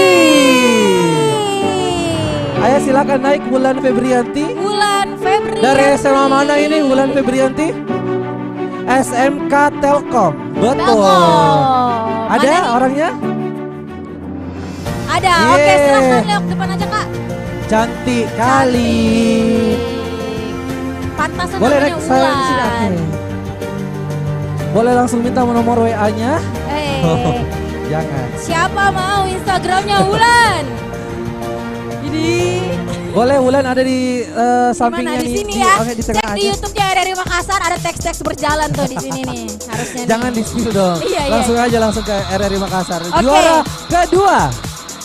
Ayo silakan naik Wulan Febrianti. Wulan Febrianti. Dari SMA mana ini Wulan Febrianti? SMK Telkom. Betul. Ada Mana nih? orangnya? Ada. Yeay. Oke, silahkan lewat depan aja Kak. Cantik kali. Pantasan Boleh namanya naik saya di sini. Wulan. Oke. Boleh langsung minta nomor WA-nya? Jangan. Siapa mau Instagramnya Wulan? Ini. Boleh Wulan ada di sampingnya Mana di nih. sini ya? Oke, di tengah Cek di aja. YouTube-nya RRI Makassar ada teks-teks berjalan tuh di sini nih. Harusnya. Jangan nih. di spill dong. Iya, langsung iya. aja langsung ke RRI Makassar. Oke. Juara kedua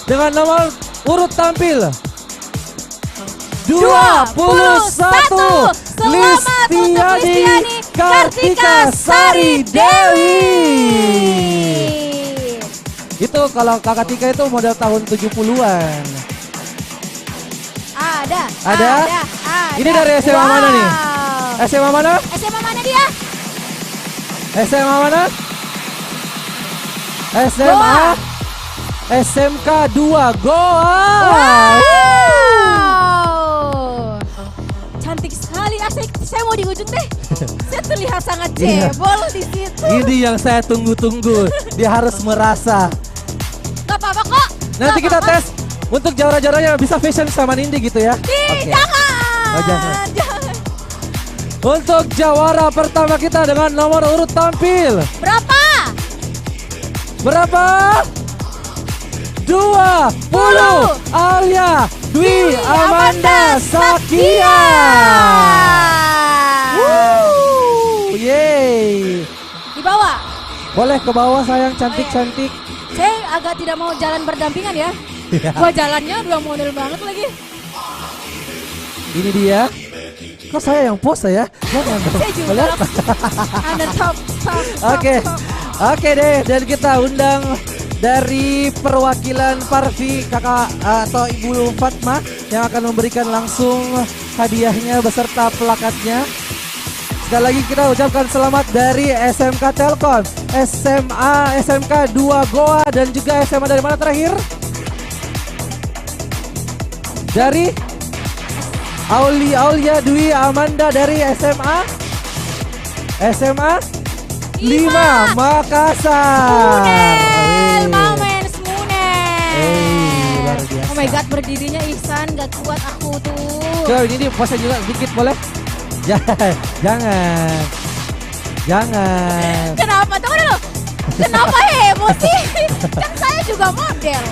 dengan nomor urut tampil 21 Selamat untuk Listiani Kartika Sari Dewi. Itu kalau Kakak Tika itu model tahun 70-an. Ada? Ini dari SMA mana nih? SMA mana? SMA mana dia? SMA mana? SMA SMK 2 Goa. Wow. Cantik sekali. Saya mau di ujung deh. Saya terlihat sangat Iya. cebol di situ. Ini yang saya tunggu-tunggu. Dia harus merasa. Gak apa-apa kok. Nanti kita tes untuk juara-juaranya bisa fashion sama Nindi gitu ya. Oke. Jangan. Oh, jangan. Jangan. Untuk jawara pertama kita dengan nomor urut tampil. Berapa? Berapa? 20 Alia Dwi Amanda Sakia. Yeay. Di bawah. Boleh ke bawah sayang, cantik-cantik. Saya agak tidak mau jalan berdampingan ya. Iya. Gua jalannya dua model banget lagi. Ini dia. Kok saya yang pose ya? Jangan dong. Saya juga. Boleh? Under top. Oke. Oke deh, dan kita undang dari perwakilan Parvi kakak atau Ibu Fatma yang akan memberikan langsung hadiahnya beserta plakatnya. Sekali lagi kita ucapkan selamat dari SMK Telkom, SMA, SMK 2 Goa, dan juga SMA dari mana terakhir? Dari Aulia Dwi Amanda dari SMA 5 Makassar. Munel, Mamens Munel. Luar biasa. Oh my god, berdirinya Ihsan, gak kuat aku tuh. Coba ini pose juga sedikit boleh? Jangan. Kenapa? Tunggu dulu. Kenapa heboh sih? Kan saya juga model.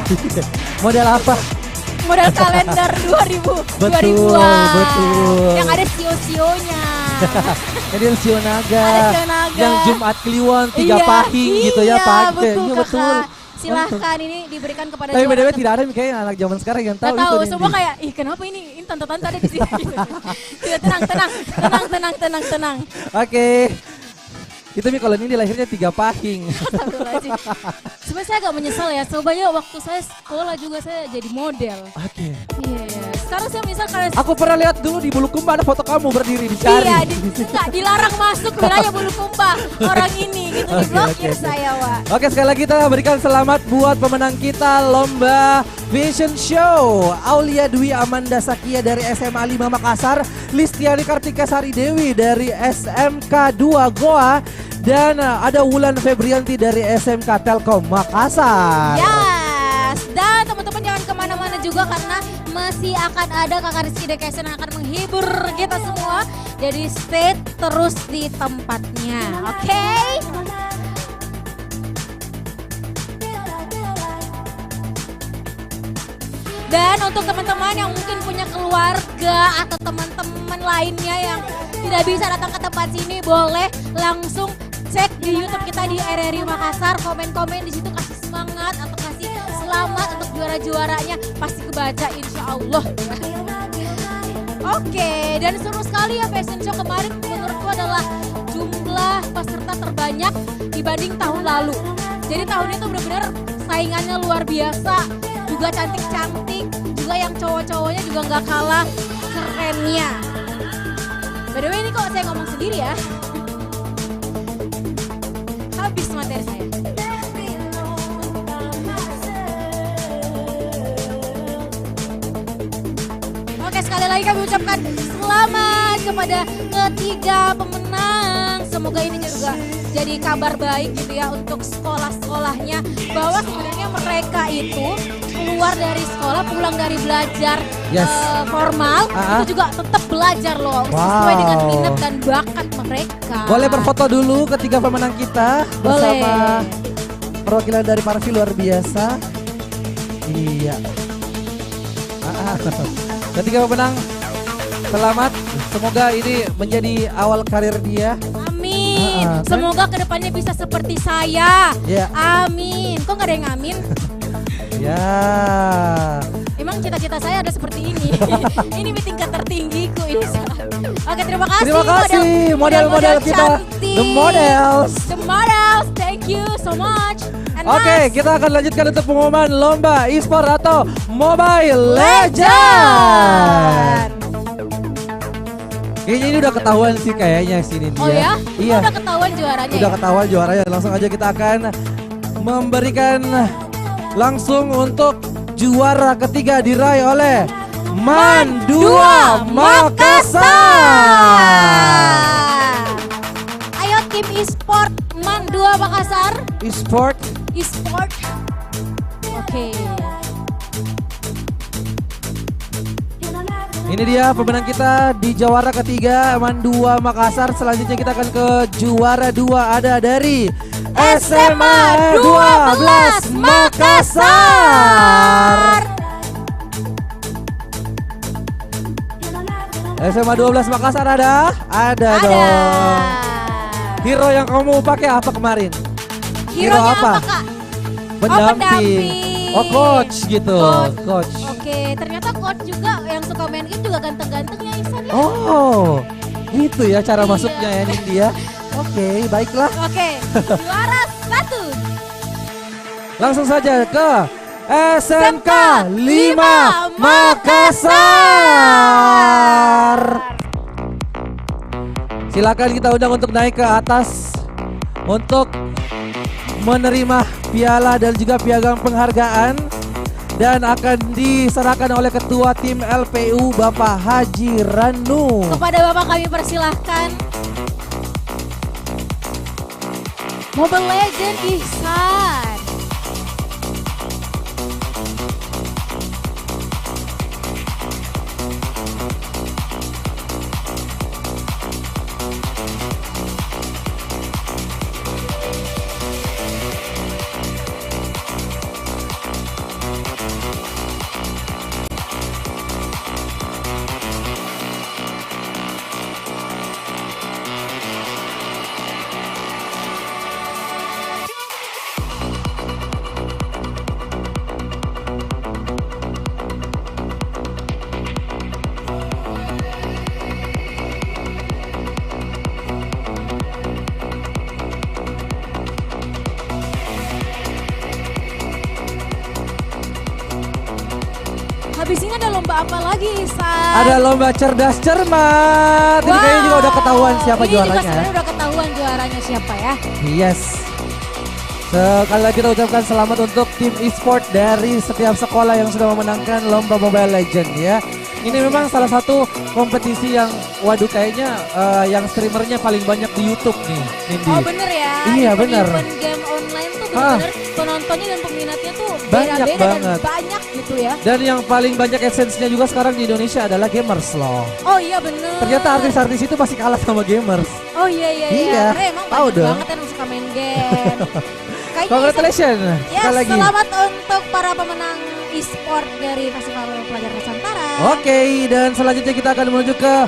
Model apa? Model kalender 2000 Betul. Yang ada sio-sionya. Jadi yang Sio Naga. Ada Sio Naga. Yang Jumat Kliwon 3 Iya, pahing gitu ya pakai. Betul, Iya, betul. Silahkan ini diberikan kepada Tapi juara BTW ter- tidak ada nih kayaknya anak zaman sekarang yang tahu Nggak tahu, itu. semua kayak, ih kenapa ini tante-tante ada di sini. Tidak, tenang. Oke. Itu nih kalau ini lahirnya 3 pahing. Astagfirullahaladzim. Sebenarnya saya agak menyesal ya, soalnya waktu saya sekolah juga saya jadi model. Oke. Iya, sekarang saya misal kalau Aku pernah lihat dulu di Bulukumba ada foto kamu berdiri dicari. iya, enggak dilarang masuk wilayah Bulukumba orang ini gitu, diblokir Oke. saya, Wak. Oke, sekali lagi kita berikan selamat buat pemenang kita lomba Fashion Show. Aulia Dwi Amanda Sakia dari SMA 5 Makassar, Listiani Kartika Sari Dewi dari SMK 2 Goa, dan ada Wulan Febrianti dari SMK Telkom Makassar. Yes, dan teman-teman jangan kemana-mana juga karena masih akan ada Kakak Rizky Dekaisen yang akan menghibur kita semua. Jadi stay terus di tempatnya, oke? Dan untuk teman-teman yang mungkin punya keluarga atau teman-teman lainnya yang tidak bisa datang ke tempat sini, boleh langsung cek di YouTube kita di RRI Makassar, komen-komen di situ, kasih semangat atau kasih selamat untuk juara-juaranya, pasti kebaca insya Allah. Oke, dan seru sekali ya fashion show kemarin, menurutku adalah jumlah peserta terbanyak dibanding tahun lalu. Jadi tahun itu benar-benar saingannya luar biasa, juga cantik-cantik, juga yang cowok-cowoknya juga nggak kalah kerennya. By the way ini kok saya ngomong sendiri ya. Habis materi saya. Oke, sekali lagi kami ucapkan selamat kepada ketiga pemenang. Semoga ini juga jadi kabar baik gitu ya untuk sekolah-sekolahnya, bahwa sebenarnya mereka itu keluar dari sekolah, pulang dari belajar formal, itu juga tetap belajar loh, sesuai dengan minat dan bakat mereka. Boleh berfoto dulu ketiga pemenang kita bersama perwakilan dari Parvi luar biasa. Iya. Ketiga pemenang, selamat. Semoga ini menjadi awal karir dia. Amin. Semoga kedepannya bisa seperti saya. Ya. Amin. Kok gak ada yang amin? Ya. Emang cita-cita saya ada seperti ini. Ini tingkat tertinggiku Isa. Oke, terima kasih. Terima kasih model-model kita. cantik. The models. The models. Thank you so much. And Oke, Mas, kita akan lanjutkan untuk pengumuman lomba e-sport atau Mobile Legends. Kayaknya ini udah ketahuan sih kayaknya sini dia. Oh ya? Iya. Udah ketahuan juaranya. Udah ya? ketahuan juaranya. Langsung aja kita akan memberikan langsung untuk juara ketiga diraih oleh Man 2 Makassar. Ayo tim e-sport Man 2 Makassar. E-sport. E-sport. Oke. Ini dia pemenang kita di juara ketiga Man 2 Makassar. Selanjutnya kita akan ke juara 2, ada dari SMA 12 Makassar. SMA 12 Makassar ada? Ada dong. Hero yang kamu pakai apa kemarin? Hero apa Kak? Pendamping. Oh coach gitu. Coach. Oke, ternyata coach juga yang suka main game juga ganteng-ganteng ya Ihsan ya. Oh, gitu ya cara Iya. masuknya ya Nindya. Oke, baiklah. Oke, juara 1. Langsung saja ke SMK 5 Makassar. Silakan kita undang untuk naik ke atas untuk menerima piala dan juga piagam penghargaan dan akan diserahkan oleh Ketua Tim LPU Bapak Haji Ranu. Kepada Bapak kami persilahkan. Mobile Legend Ihsan. Habis ini ada lomba apa lagi, Ihsan? Ada lomba cerdas cermat. Ini kayaknya juga udah ketahuan siapa ini juaranya. Ini juga sebenarnya udah ketahuan juaranya siapa ya. Yes. Sekali lagi kita ucapkan selamat untuk tim e-sport dari setiap sekolah yang sudah memenangkan lomba Mobile Legend ya. Ini memang salah satu kompetisi yang waduh kayaknya yang streamernya paling banyak di YouTube nih, Nindi. Oh bener ya. Iya bener. Event game online tuh bener-bener penontonnya dan peminatnya tuh banyak beda-beda dan banget. banyak gitu ya. Dan yang paling banyak AdSense-nya juga sekarang di Indonesia adalah gamers loh. Oh iya bener. Ternyata artis-artis itu masih kalah sama gamers. Oh iya. Iya, Karena emang tahu banyak dong. banget yang suka main game. Kayaknya Congratulations. Ya, Sekali lagi. selamat untuk para pemenang e-sport dari Festival Pelajar Nusantara. Oke, dan selanjutnya kita akan menuju ke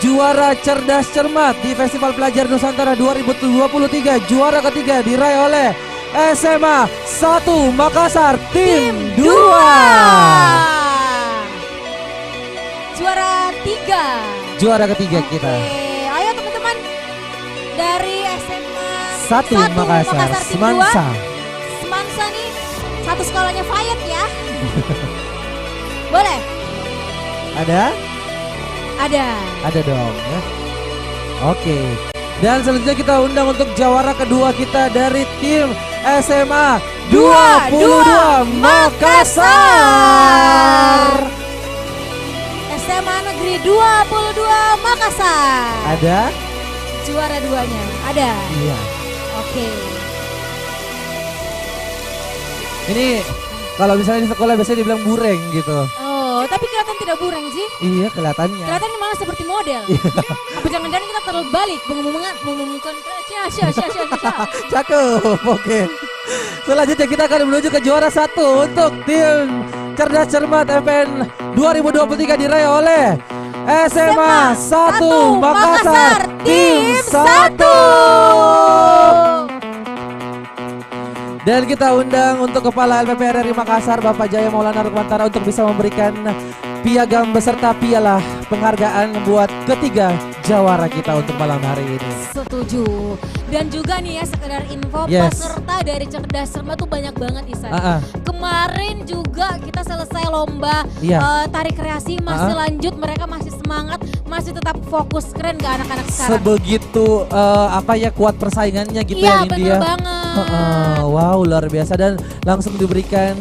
juara cerdas cermat di Festival Pelajar Nusantara 2023. Juara ketiga diraih oleh SMA 1 Makassar Tim 2. Juara 3. Juara ketiga kita. Oke, ayo teman-teman dari SMA 1 Makassar, Tim Semansa. 2. Semansa nih satu sekolahnya Fayat ya. Boleh? Ada? Ada dong ya. Oke. Dan selanjutnya kita undang untuk jawara kedua kita dari tim SMA 22 Makassar. SMA Negeri 22 Makassar. Ada? Juara duanya. Ada. Iya. Oke. Ini kalau misalnya di sekolah biasanya dibilang bureng gitu. Oh, tapi kelihatan tidak bureng sih. Iya kelihatannya. Kelihatan malah seperti model. Apa jangan-jangan kita terbalik mengumumkan Cakep, oke. Selanjutnya kita akan menuju ke juara 1 untuk tim cerdas cermat FPN 2023 diraih oleh SMA 1 Makassar Tim 1. Dan kita undang untuk Kepala LPP RRI Makassar Bapak Jaya Maulana Rukmantara untuk bisa memberikan piagam beserta piala penghargaan buat ketiga jawara kita untuk malam hari ini. Setuju. Dan juga nih ya sekedar info peserta dari cerdas cermat tuh banyak banget Ihsan. Kemarin juga kita selesai lomba tarik kreasi masih lanjut, mereka masih semangat, masih tetap fokus, keren gak anak-anak sekarang? Sebegitu kuat persaingannya gitu ya India. Iya bener banget. Wow luar biasa dan langsung diberikan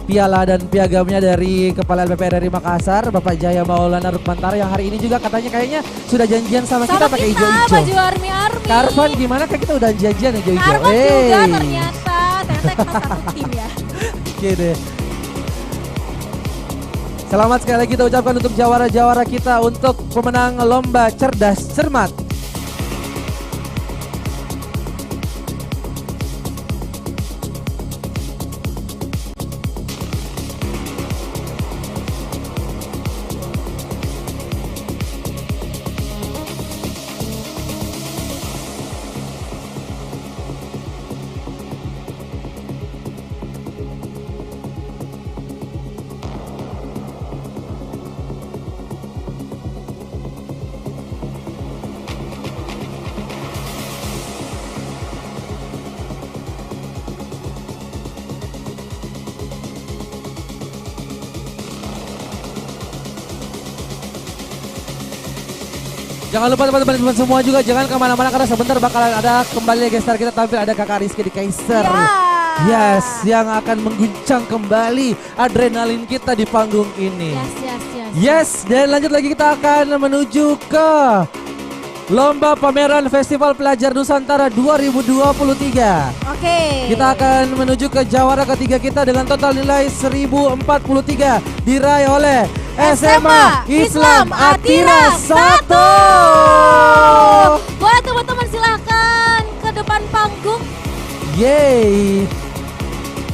piala dan piagamnya dari Kepala LPP RRI Makassar Bapak Jaya Maulana Rukmantara yang hari ini juga katanya kayaknya sudah janjian sama kita pakai hijau-hijau. Baju Army. Karvan gimana kan kita udah janjian hijau-hijau. Karvan juga ternyata kita satu tim ya. Oke deh. Selamat sekali lagi kita ucapkan untuk jawara-jawara kita untuk pemenang lomba cerdas cermat. Jangan lupa teman-teman semua juga jangan kemana-mana karena sebentar bakalan ada kembali gestar kita tampil, ada Kakak Rizky di Kaiser. Yes, yang akan mengguncang kembali adrenalin kita di panggung ini. Yes, dan lanjut lagi kita akan menuju ke Lomba Pameran Festival Pelajar Nusantara 2023. Oke. Kita akan menuju ke jawara ketiga kita dengan total nilai 1043 diraih oleh SMA Islam Atira 1. Boleh teman-teman silahkan ke depan panggung. Yeay.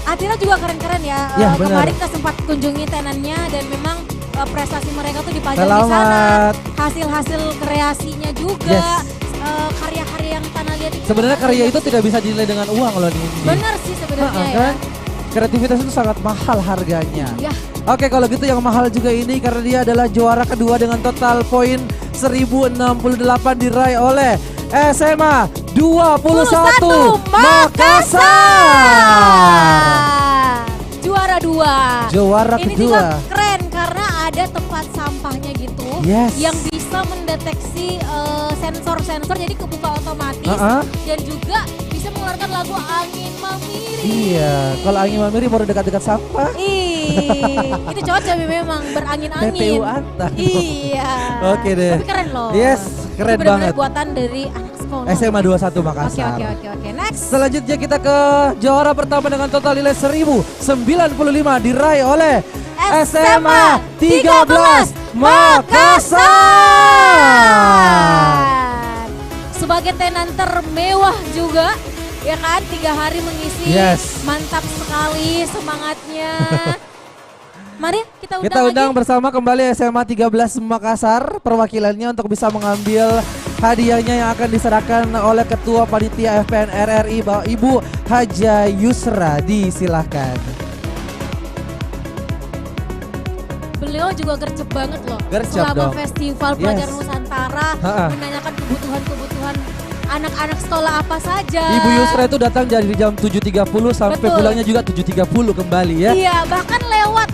Atira juga keren-keren ya. Ya, benar. Kemarin kita sempat kunjungi tenannya dan memang prestasi mereka tuh dipajang di Selamat. sana. Hasil-hasil kreasinya juga. Yes. Karya-karya yang Tanah Liat itu. Sebenarnya karya itu tidak bisa dinilai dengan uang loh nih. Benar sih sebenarnya ya. Kan? Kreativitas itu sangat mahal harganya. Ya. Oke, kalau gitu yang mahal juga ini karena dia adalah juara kedua dengan total poin 1068 diraih oleh SMA 21 Makassar. Juara 2. Juara Ini kedua. juga keren karena ada tempat sampahnya gitu Yes. yang bisa mendeteksi sensor-sensor jadi kebuka otomatis dan juga bisa mengeluarkan lagu Angin Mamiri. Iya, kalau angin mamiri baru dekat-dekat sampah. Itu cocok memang berangin-angin. PPU Antam. Iya. Oke deh. Tapi keren loh. Yes, keren Itu benar-benar banget. buatan dari anak sekolah. SMA 21 Makassar. Oke. Next. Selanjutnya kita ke juara pertama dengan total nilai 1095 diraih oleh SMA 13 Makassar. Sebagai tenan termewah juga, ya kan, 3 hari mengisi. Yes. Mantap sekali semangatnya. Mari kita undang, Kita undang lagi. bersama kembali SMA 13 Makassar perwakilannya untuk bisa mengambil hadiahnya yang akan diserahkan oleh Ketua Panitia FPN RRI Ibu Haja Yusra. Disilahkan. Beliau juga gercep banget loh. Gercep selama dong. Festival Pelajar Yes. Nusantara menanyakan kebutuhan-kebutuhan anak-anak sekolah apa saja. Ibu Yusra itu datang dari jam 7.30 sampai Betul. pulangnya juga 7.30 kembali ya. Iya, bahkan lewat.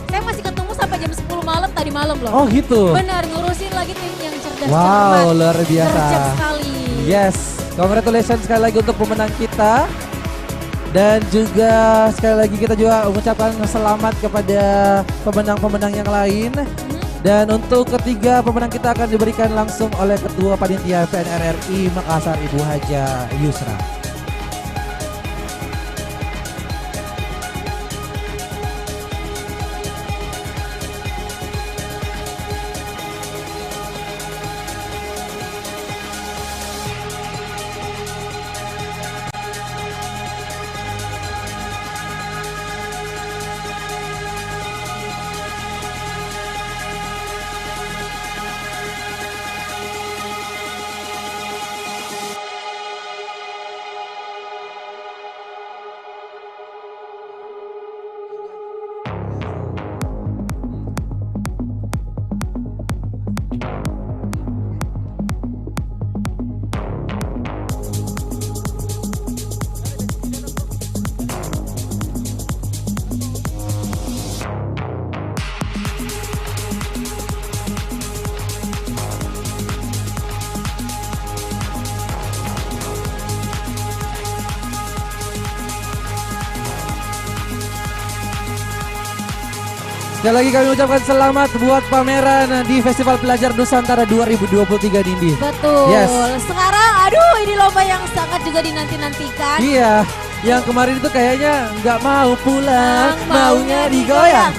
Saya masih ketemu sampai jam 10 malam tadi malam loh. Oh gitu. Benar, ngurusin lagi tim yang cerdas cermat. Wow, luar biasa. Gercep sekali. Yes, congratulations sekali lagi untuk pemenang kita. Dan juga sekali lagi kita juga mengucapkan selamat kepada pemenang-pemenang yang lain. Dan untuk ketiga pemenang kita akan diberikan langsung oleh Ketua Panitia FPN RRI Makassar Ibu Haja Yusra. Sekali lagi kami ucapkan selamat buat pameran di Festival Pelajar Nusantara 2023 Nindi. Betul. Yes. Sekarang aduh ini lomba yang sangat juga dinanti-nantikan. Iya, yang kemarin itu kayaknya nggak mau pulang, maunya digoyang.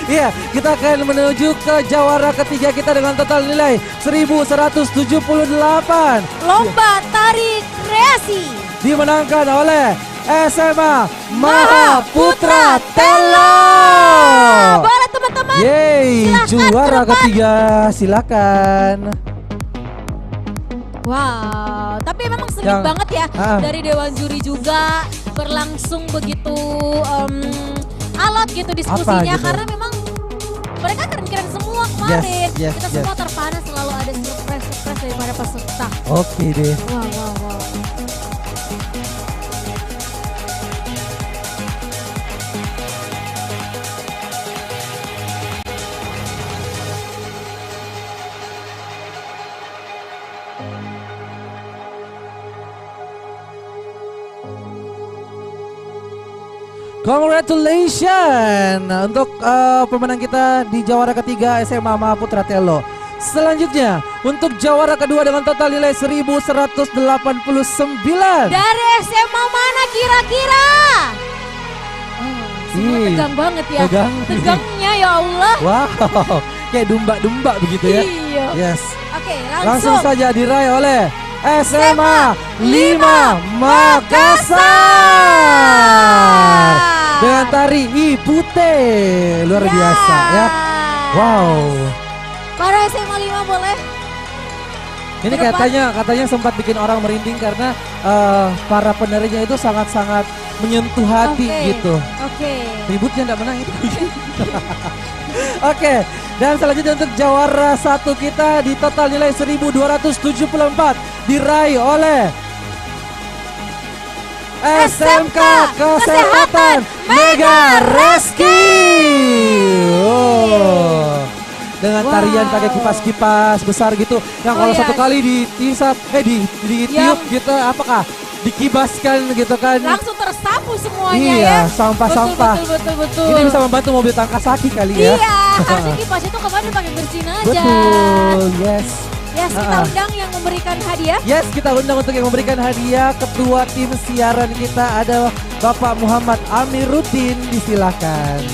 Iya, kita akan menuju ke jawara ketiga kita dengan total nilai 1178. Lomba tari kreasi Dimenangkan oleh SMA Mahaputra Telo. Boleh teman-teman. Yeay, Silakan juara ke depan. ketiga, silakan. Wow, tapi memang sengit Yang- banget ya Ah. dari Dewan Juri juga berlangsung begitu alot gitu diskusinya gitu? karena memang mereka keren-keren semua kemarin. Yes, Kita yes. semua terpana selalu ada surprise-surprise daripada peserta. Oke deh. Wow. Congratulations untuk pemenang kita di jawara ketiga SMA Mahaputra Telo. Selanjutnya untuk jawara kedua dengan total nilai 1189. Dari SMA mana kira-kira? Semua tegang banget ya. Tegangnya ya Allah. Wow, kayak domba-domba begitu ya. Iya. Yes. Oke, Langsung saja diraih oleh SMA 5 Makassar dengan tari Ipute, luar biasa ya. Wow. Para SMA 5 boleh. Ini katanya sempat bikin orang merinding karena para penarinya itu sangat-sangat menyentuh hati gitu. Oke. Ributnya enggak menang itu. Oke, dan selanjutnya untuk jawara satu kita di total nilai 1274 diraih oleh SMK Kesehatan Mega Rescue. Dengan tarian pakai kipas-kipas besar gitu, yang kalau satu kali ditiup gitu, apakah dikibaskan gitu kan? Langsung tersapu semuanya ya. Iya, sampah-sampah. Betul. Ini bisa membantu mobil Tangkasaki kali ya. Iya, harusnya kipas itu kemarin pakai bersihin aja. Betul, yes. Yes, kita undang yang memberikan hadiah. Yes, kita undang untuk yang memberikan hadiah. Ketua tim siaran kita ada Bapak Muhammad Amiruddin, disilakan.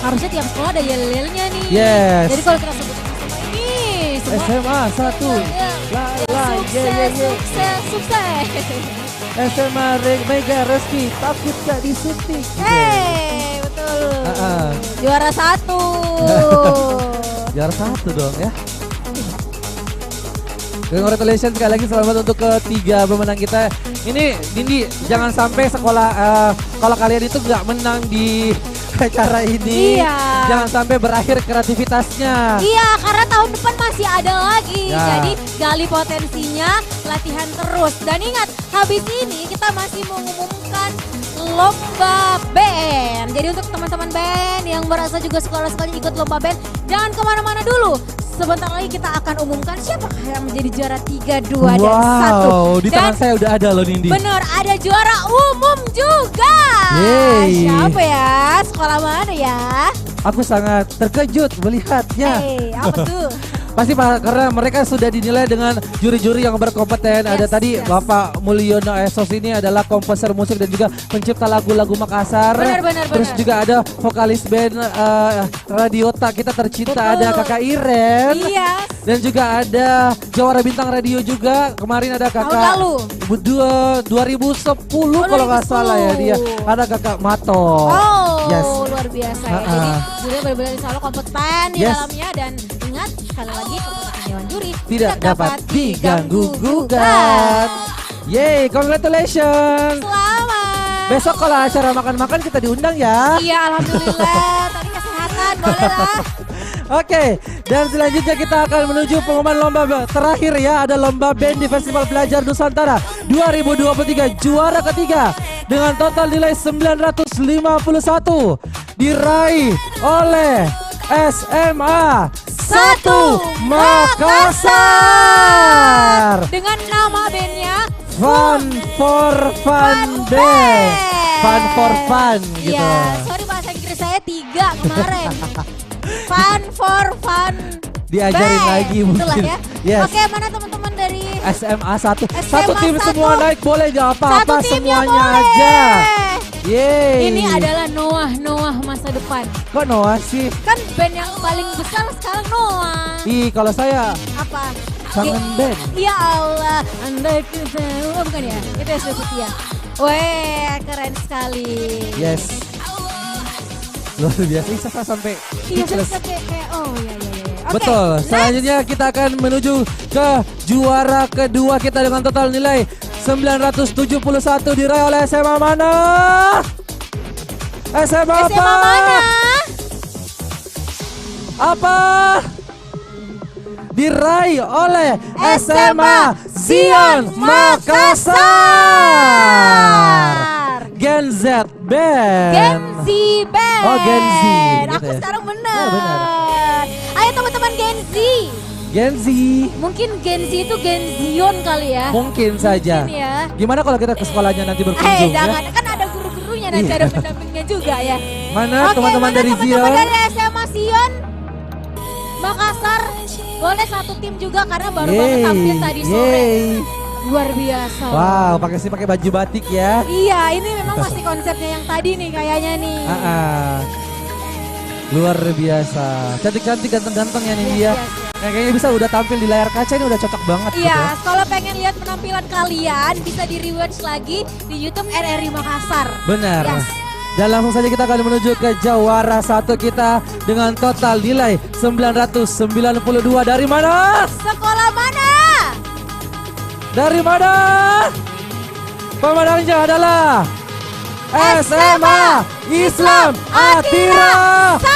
Harusnya tiap sekolah ada yel-yelnya nih. Yes. Jadi kalau kita sebutin sama ini, semua SMA 1. Sukses. SMA Mega Rescue, takut gak disuntik. Betul. Juara 1. Juara 1 dong ya. Congratulations sekali lagi, selamat untuk ketiga pemenang kita. Ini Dindi, jangan sampai sekolah kalau kalian itu nggak menang di acara ini, jangan sampai berakhir kreativitasnya. Iya, karena tahun depan masih ada lagi. Ya. Jadi gali potensinya, latihan terus. Dan ingat, habis ini kita masih mengumumkan lomba band. Jadi untuk teman-teman band yang merasa juga sekolah-sekolahnya ikut lomba band, jangan kemana-mana dulu. Sebentar lagi kita akan umumkan siapa yang menjadi juara 3, 2, dan 1. Wow, di tangan saya udah ada loh Nindi. Bener, ada juara umum juga. Yeay. Siapa ya? Sekolah mana ya? Aku sangat terkejut melihatnya. Apa tuh? Pasti karena mereka sudah dinilai dengan juri-juri yang berkompeten. Ada tadi Bapak Mulyono Esos, ini adalah komposer musik dan juga pencipta lagu-lagu Makassar. Terus juga ada vokalis band Radiota kita tercinta, ada Kakak Iren. Iya. Dan juga ada jawara bintang radio juga. Kemarin ada Kakak 2010 kalau nggak salah ya dia. Ada Kakak Mato. Luar biasa ya. Jadi juri benar-benar selalu kompeten di dalamnya, dan ingat sekali lagi keputusan Dewan Juri tidak dapat diganggu gugat. Yeay, congratulations. Selamat. Besok kalau acara makan-makan kita diundang ya. Iya, alhamdulillah. Tadi kesehatan, boleh lah. Oke, dan selanjutnya kita akan menuju pengumuman lomba terakhir ya. Ada lomba band di Festival Pelajar Nusantara 2023 juara ketiga dengan total nilai 951 diraih oleh SMA 1 Makassar dengan nama bandnya Fun for Fun Band. Fun for Fun gitu. Iya, sorry bahasa Inggris saya 3 kemarin. Fun for Fun Diajarin Band. lagi mungkin. Itulah ya. Yes. Oke, mana teman-teman dari SMA 1. SMA Satu tim 1. semua naik boleh gak apa-apa, Satu timnya semuanya boleh. aja. Yeay. Ini adalah Noah masa depan. Kok Noah sih? Kan band yang paling besar sekarang Noah. Ih, kalau saya Apa? kangen band. Ya Allah, Anda bukan ya? Itu ya Setia. Weh, keren sekali. Yes. Luar biasa, Isa sampai Iya, speechless. kayak oh iya. Oke, Betul. next. Selanjutnya kita akan menuju ke juara kedua kita dengan total nilai 971 diraih oleh SMA mana? SMA apa? SMA mana? Apa? Diraih oleh SMA Zion Makassar. Gen Z Band. Gen Z Band. Oh, Gen Z, gitu Aku ya. sekarang benar. Oh, benar. Ayo teman-teman Gen Z. Gen Z. Mungkin Gen Z itu Gen Zion kali ya. Mungkin saja. Mungkin ya. Gimana kalau kita ke sekolahnya nanti berkunjung ya? Jangan, kan ada guru-guru pendampingnya, nanti ada pendampingnya juga ya. Mana teman-teman dari teman-teman Zion? dari SMA Zion Makassar, boleh satu tim juga karena baru banget tampil tadi sore. Luar biasa. Wow, pakai baju batik ya. Iya, ini memang masih konsepnya yang tadi nih kayaknya nih. Luar biasa. Cantik-cantik, ganteng-ganteng ya nih dia. Yes. Kayaknya bisa udah tampil di layar kaca, ini udah cocok banget gitu. Iya, kalau pengen lihat penampilan kalian bisa di rewatch lagi di YouTube RRI Makassar. Benar. Yes. Dan langsung saja kita akan menuju ke Jawara 1 kita dengan total nilai 992. Dari mana? Sekolah mana? Dari mana? Pemenangnya adalah SMA Islam Atira 1.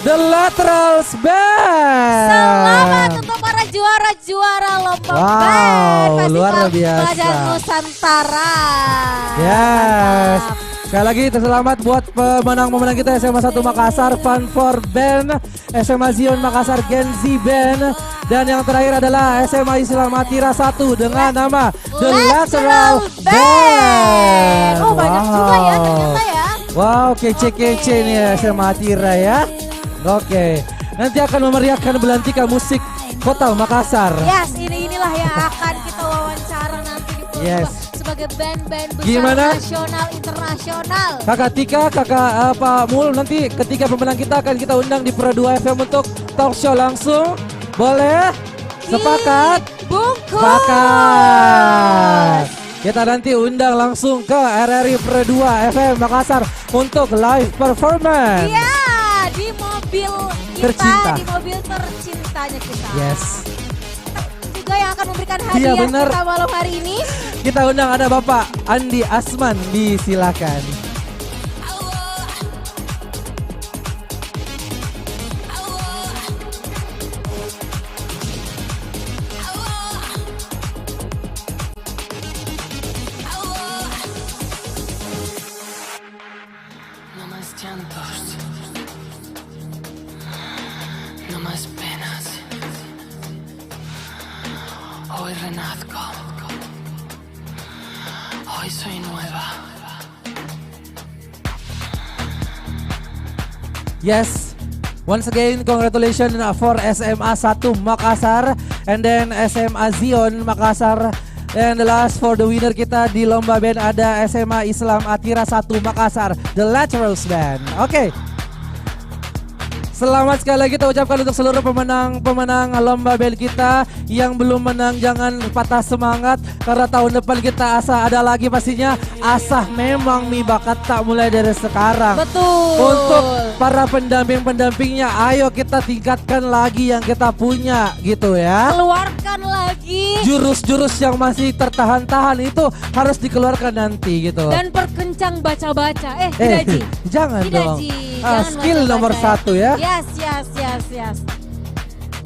The Laterals Band. Selamat untuk para juara-juara lomba band Festival luar biasa. Pelajar Nusantara. Yes. Sekali lagi selamat buat pemenang-pemenang kita SMA 1 Makassar, Fun for Band, SMA Zion Makassar Gen Z Band, dan yang terakhir adalah SMA Islam Atira 1 dengan nama The Lateral Band. Oh banyak juga ya ternyata ya. Wow, kece-kece nih SMA Atira ya. Oke, nanti akan memeriahkan belantika musik Kota Makassar. Yes, inilah yang akan kita wawancara nanti di Pro 2 sebagai band-band besar Gimana? nasional, internasional. Kakak Tika, kakak Pak Mul, nanti ketika pemenang kita akan kita undang di Pro 2 FM untuk talk show langsung. Boleh? Sepakat? Bungkus. Sepakat. Kita nanti undang langsung ke RRI Pro 2 FM Makassar untuk live performance. Iya, di mobil kita, Tercinta. di mobil tercintanya kita. Yes. Juga yang akan memberikan Iya, hadiah bener. kita malam hari ini. Kita undang ada Bapak Andi Asman, disilakan. No más llantos, no más penas. Hoy renazco, hoy soy nueva. Yes. Once again, congratulations for SMA 1 Makassar and then SMA Zion Makassar. And the last for the winner kita di lomba band ada SMA Islam Atira 1 Makassar, The Laterals Band. Oke. Selamat sekali lagi kita ucapkan untuk seluruh pemenang lomba band kita. Yang belum menang jangan patah semangat karena tahun depan kita asa ada lagi pastinya. Asah memang nih bakat tak mulai dari sekarang. Betul. Untuk para pendamping-pendampingnya, ayo kita tingkatkan lagi yang kita punya gitu ya. Keluarkan lagi. Jurus-jurus yang masih tertahan-tahan itu harus dikeluarkan nanti gitu. Dan perkencang baca-baca. Tidak Ji. Jangan Tidak dong. Ji. Jangan Skill baca-baca nomor 1 ya. Yes.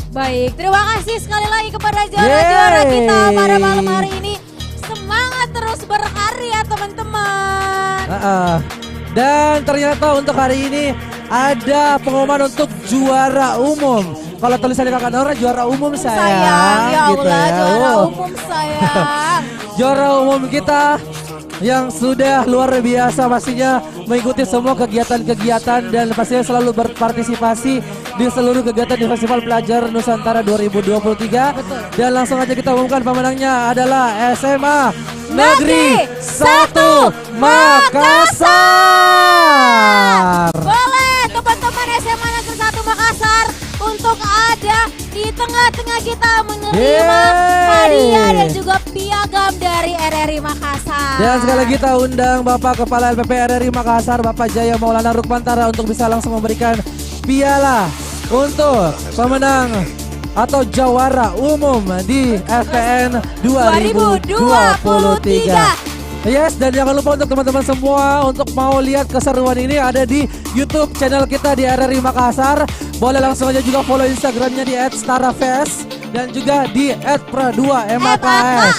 Baik, terima kasih sekali lagi kepada juara-juara kita pada malam hari ini. Semangat terus berkarya teman-teman. Dan ternyata untuk hari ini ada pengumuman untuk juara umum. Kalau tulisannya kakak Nora juara umum sayang Ya gitu Allah, ya. juara umum sayang. Juara umum kita yang sudah luar biasa pastinya mengikuti semua kegiatan-kegiatan dan pastinya selalu berpartisipasi di seluruh kegiatan di Festival Pelajar Nusantara 2023. Betul. Dan langsung aja kita umumkan pemenangnya adalah SMA Negeri 1 Makassar. Boleh teman-teman SMA Negeri 1 Makassar untuk ada di tengah-tengah kita menerima hadiah dan juga piagam dari RRI Makassar. Dan sekali lagi kita undang Bapak Kepala LPP RRI Makassar, Bapak Jaya Maulana Rukmantara untuk bisa langsung memberikan piala untuk pemenang atau jawara umum di FPN 2023. Yes, dan jangan lupa untuk teman-teman semua untuk mau lihat keseruan ini ada di YouTube channel kita di RRI Makassar. Boleh langsung aja juga follow Instagramnya di @starafest dan juga di @pra2maks.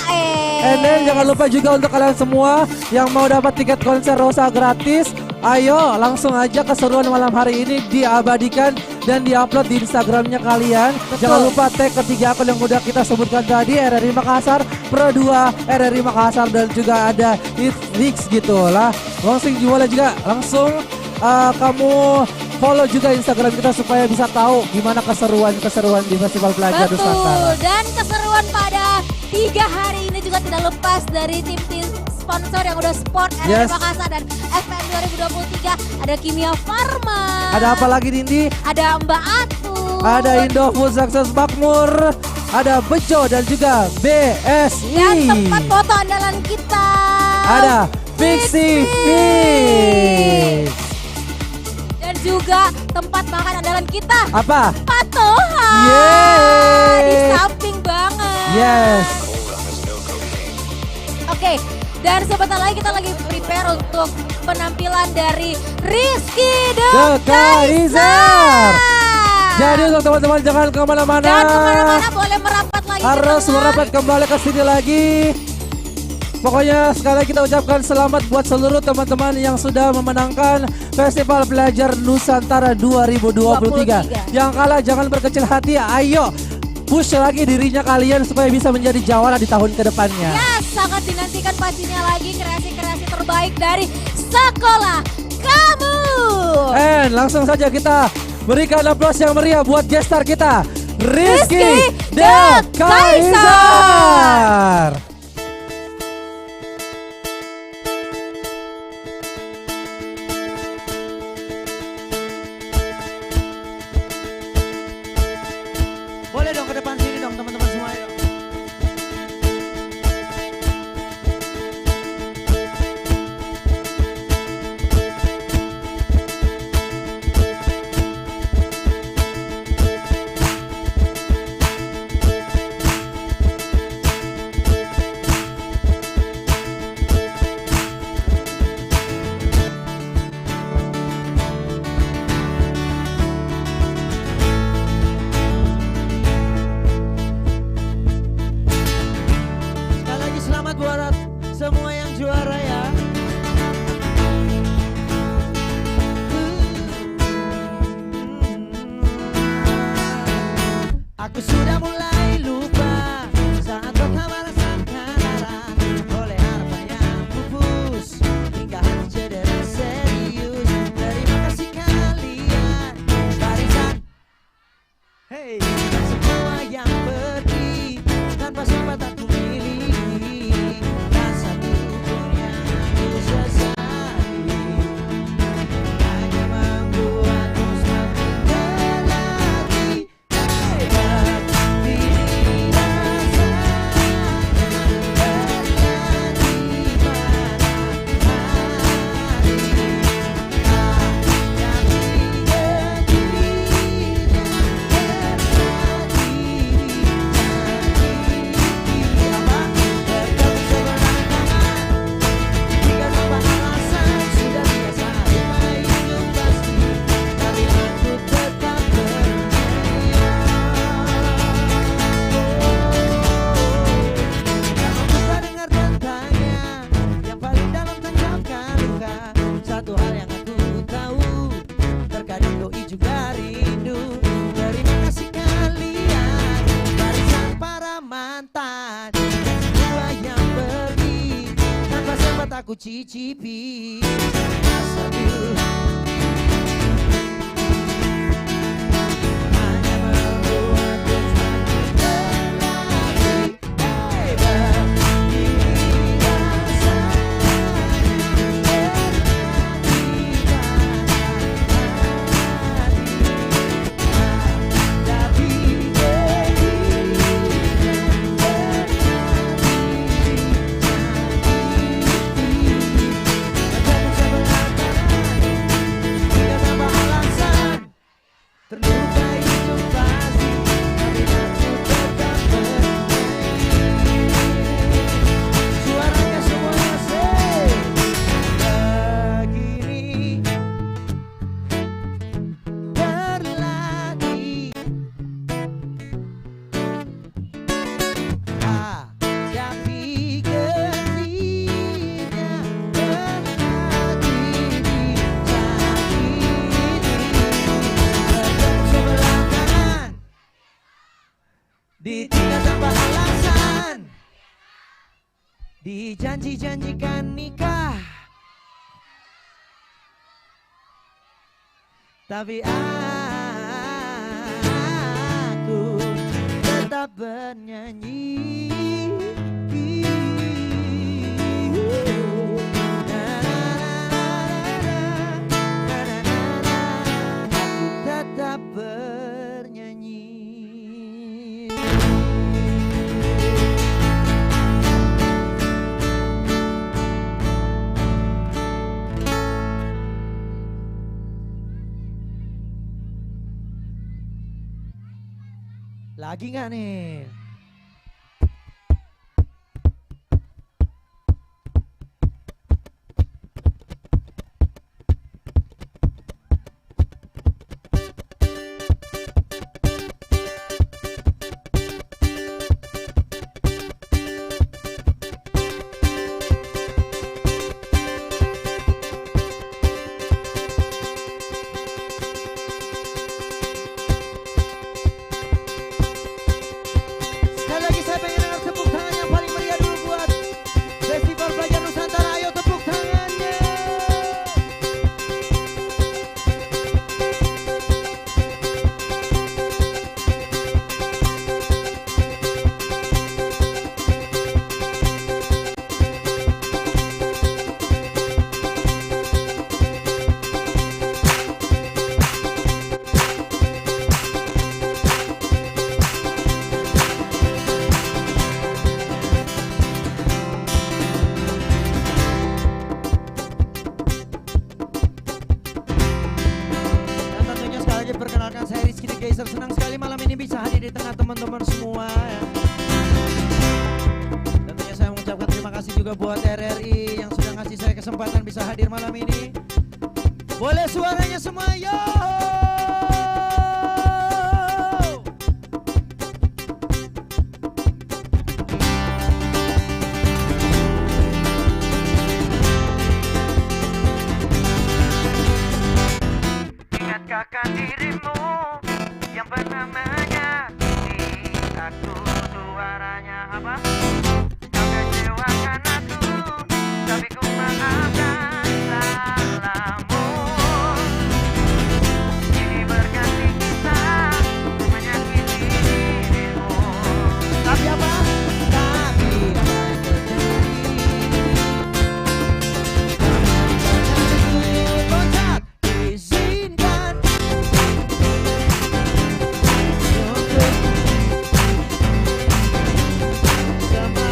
And then jangan lupa juga untuk kalian semua yang mau dapat tiket konser Rosa gratis, ayo langsung aja keseruan malam hari ini diabadikan dan diupload di Instagramnya kalian. Jangan lupa tag ketiga akun yang udah kita sebutkan tadi, RRI Makassar, Pro 2, RRI Makassar, dan juga ada Hitflix gitu lah. Langsung juga langsung kamu follow juga Instagram kita supaya bisa tahu gimana keseruan di Festival Pelajar Nusantara. Dan keseruan pada 3 hari ini juga tidak lepas dari tim-tim sponsor yang udah support RRI Makassar dan FM 2023. Ada Kimia Farma. Ada apa lagi Dindi? Ada Mbak Atu. Ada Indofood Sukses Makmur. Ada Bejo dan juga BSI. Dan tempat foto andalan kita. Ada Fixi Fix. Dan juga tempat makan andalan kita. Apa? Patoha. Yeay. Di samping banget. Yes. Oke, dan sebentar lagi kita lagi prepare untuk penampilan dari Rizky The Kaiser. Jadi untuk teman-teman jangan kemana-mana. Jangan kemana-mana, boleh merapat lagi. Harus merapat kembali ke sini lagi. Pokoknya sekali lagi kita ucapkan selamat buat seluruh teman-teman yang sudah memenangkan Festival Pelajar Nusantara 2023. Yang kalah jangan berkecil hati, ayo push lagi dirinya kalian supaya bisa menjadi jawara di tahun kedepannya. Ya, sangat dinantikan pastinya lagi kreasi-kreasi terbaik dari sekolah kamu. And langsung saja kita berikan aplaus yang meriah buat gestar kita, Rizky The Kaiser. Boleh dong ke depan sini dong teman-teman semua dong. Sekali lagi selamat buat semua yang juara ya. Aku sudah mulai lupa saat kau merasakan darah oleh harpa yang pupus hingga hati cedera serius. Terima kasih kalian barisan. Hey, semua yang pergi tanpa sempat aku miliki dan satu pun yang aku sesali hanya membuatku semakin terlatih. Hebat ini rasanya berada di mana hari satu hal yang aku tahu, terkadang doi juga rindu. Terima kasih kalian barisan para mantan semua yang pergi tanpa sempat aku cicipi rasa dulu. Hanya membuatku semakin terlatih. Hebat ini rasanya Dijanji-janjikan nikah, tapi aku tetap bernyanyi. Aku tetap bernyanyi. Lagi nggak nih? Sekali lagi saya pengen dengar tepuk tangan yang paling meriah dulu buat Festival Pelajar Nusantara. Ayo tepuk tangannya. Dan tentunya sekali lagi perkenalkan saya Rizky The Geyser. Senang sekali malam ini bisa hadir di tengah teman-teman semua ya. Tentunya saya mengucapkan terima kasih juga buat RRI yang sudah ngasih saya kesempatan bisa hadir malam ini. Boleh suaranya semua, yo! Ingatkah dirimu yang pernah menyakiti aku? Suaranya apa? Kau kecewakan aku, tapi ku maafkan salahmu. Kini berganti kita, ku menyakiti dirimu. Tapi apa? Tapi apa yang terjadi? Loncat, izinkan untuk semakin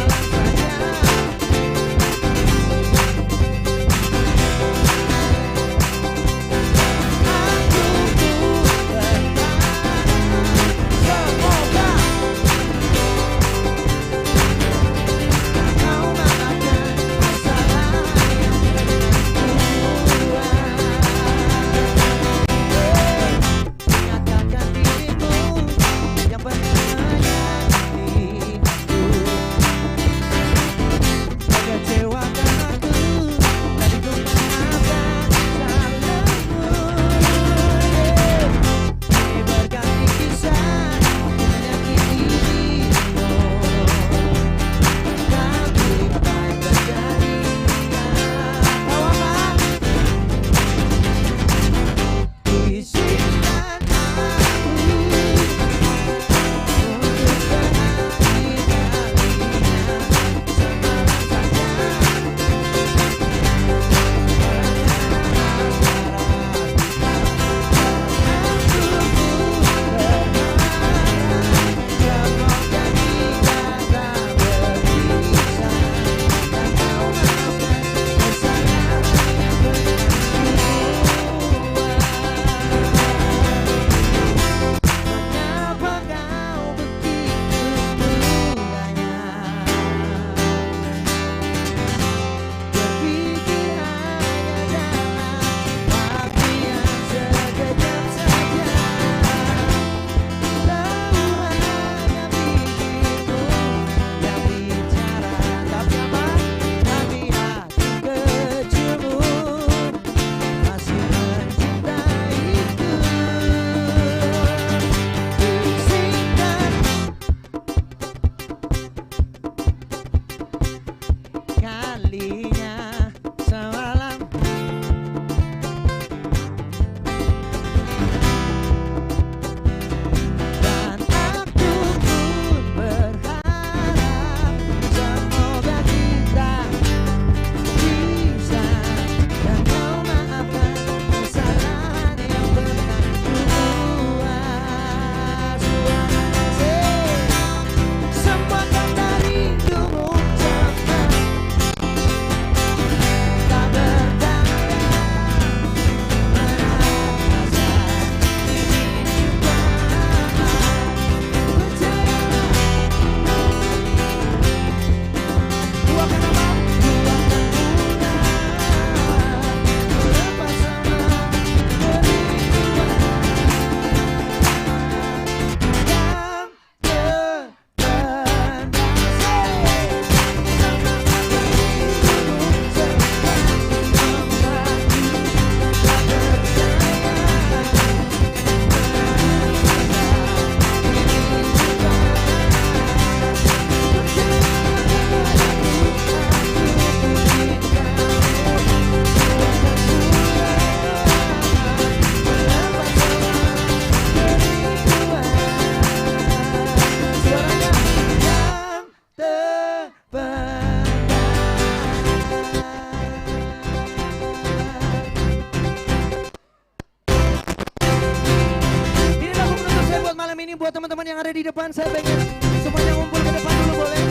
di depan, saya pengen semuanya ngumpul ke depan dulu boleh?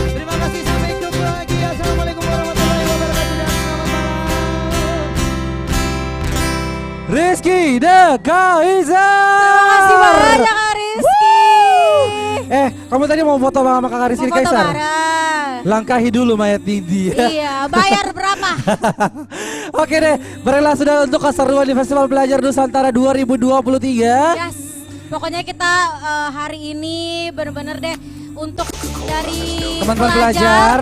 Terima kasih, sampai jumpa lagi. Assalamualaikum warahmatullahi wabarakatuh dan selamat malam. Rizky The Kaisar. Terima kasih banyak Kak Rizky. Kamu tadi mau foto sama kakak Rizky Mau foto Kaisar? bareng. Langkahi dulu mayat Nindi. Iya, bayar berapa? Oke deh, berilah sudah untuk keseruan di Festival Pelajar Nusantara 2023. Yes. Pokoknya kita hari ini bener-bener deh untuk dari Teman-teman pelajar.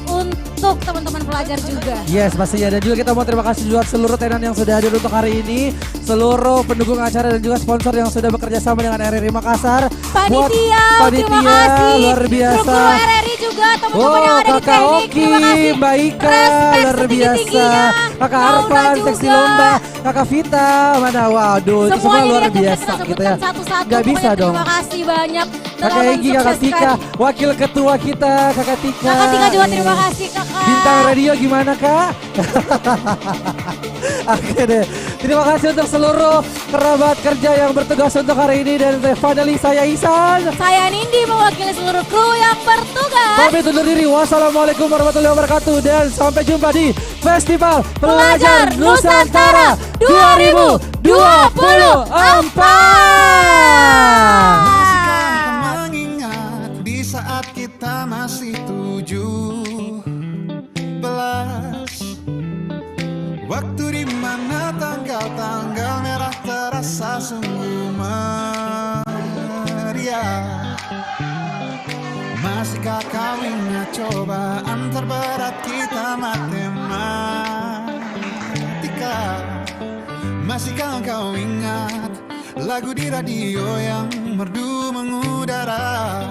untuk teman-teman pelajar juga. Yes, pastinya. Dan juga kita mau terima kasih juga seluruh tenan yang sudah hadir untuk hari ini, seluruh pendukung acara dan juga sponsor yang sudah bekerja sama dengan RRI Makassar. Panitia, terima kasih. Luar biasa. Kru RRI juga, teman-teman yang ada di Kakak teknik, Oki, terima kasih. Mbak Ika, Respect luar biasa. setinggi-tingginya. Kakak Mauna Arfan, juga. Seksi Lomba, Kakak Vita, mana waduh, itu semua Semuanya luar tidak bisa biasa kita gitu ya. sebutkan satu-satu. Gak bisa Pokoknya dong. Terima kasih banyak. Kakak telah Egi, Kakak Tika, mensukseskan. wakil ketua kita, Kakak Tika. Kakak Tika juga terima kasih kakak. Bintang radio gimana Kak? Oke deh, terima kasih untuk seluruh kerabat kerja yang bertugas untuk hari ini. Dan finally saya Isan. Saya Nindi mewakili seluruh kru yang bertugas. Pamit undur diri, wassalamualaikum warahmatullahi wabarakatuh. Dan sampai jumpa di Festival Pelajar Nusantara 2024. Mengingat di saat kita masih 17, waktu di mana tanggal-tanggal merah terasa sungguh meriah. Masihkah kau ingat cobaan terberat kita matematika? Masihkah kau ingat lagu di radio yang merdu mengudara?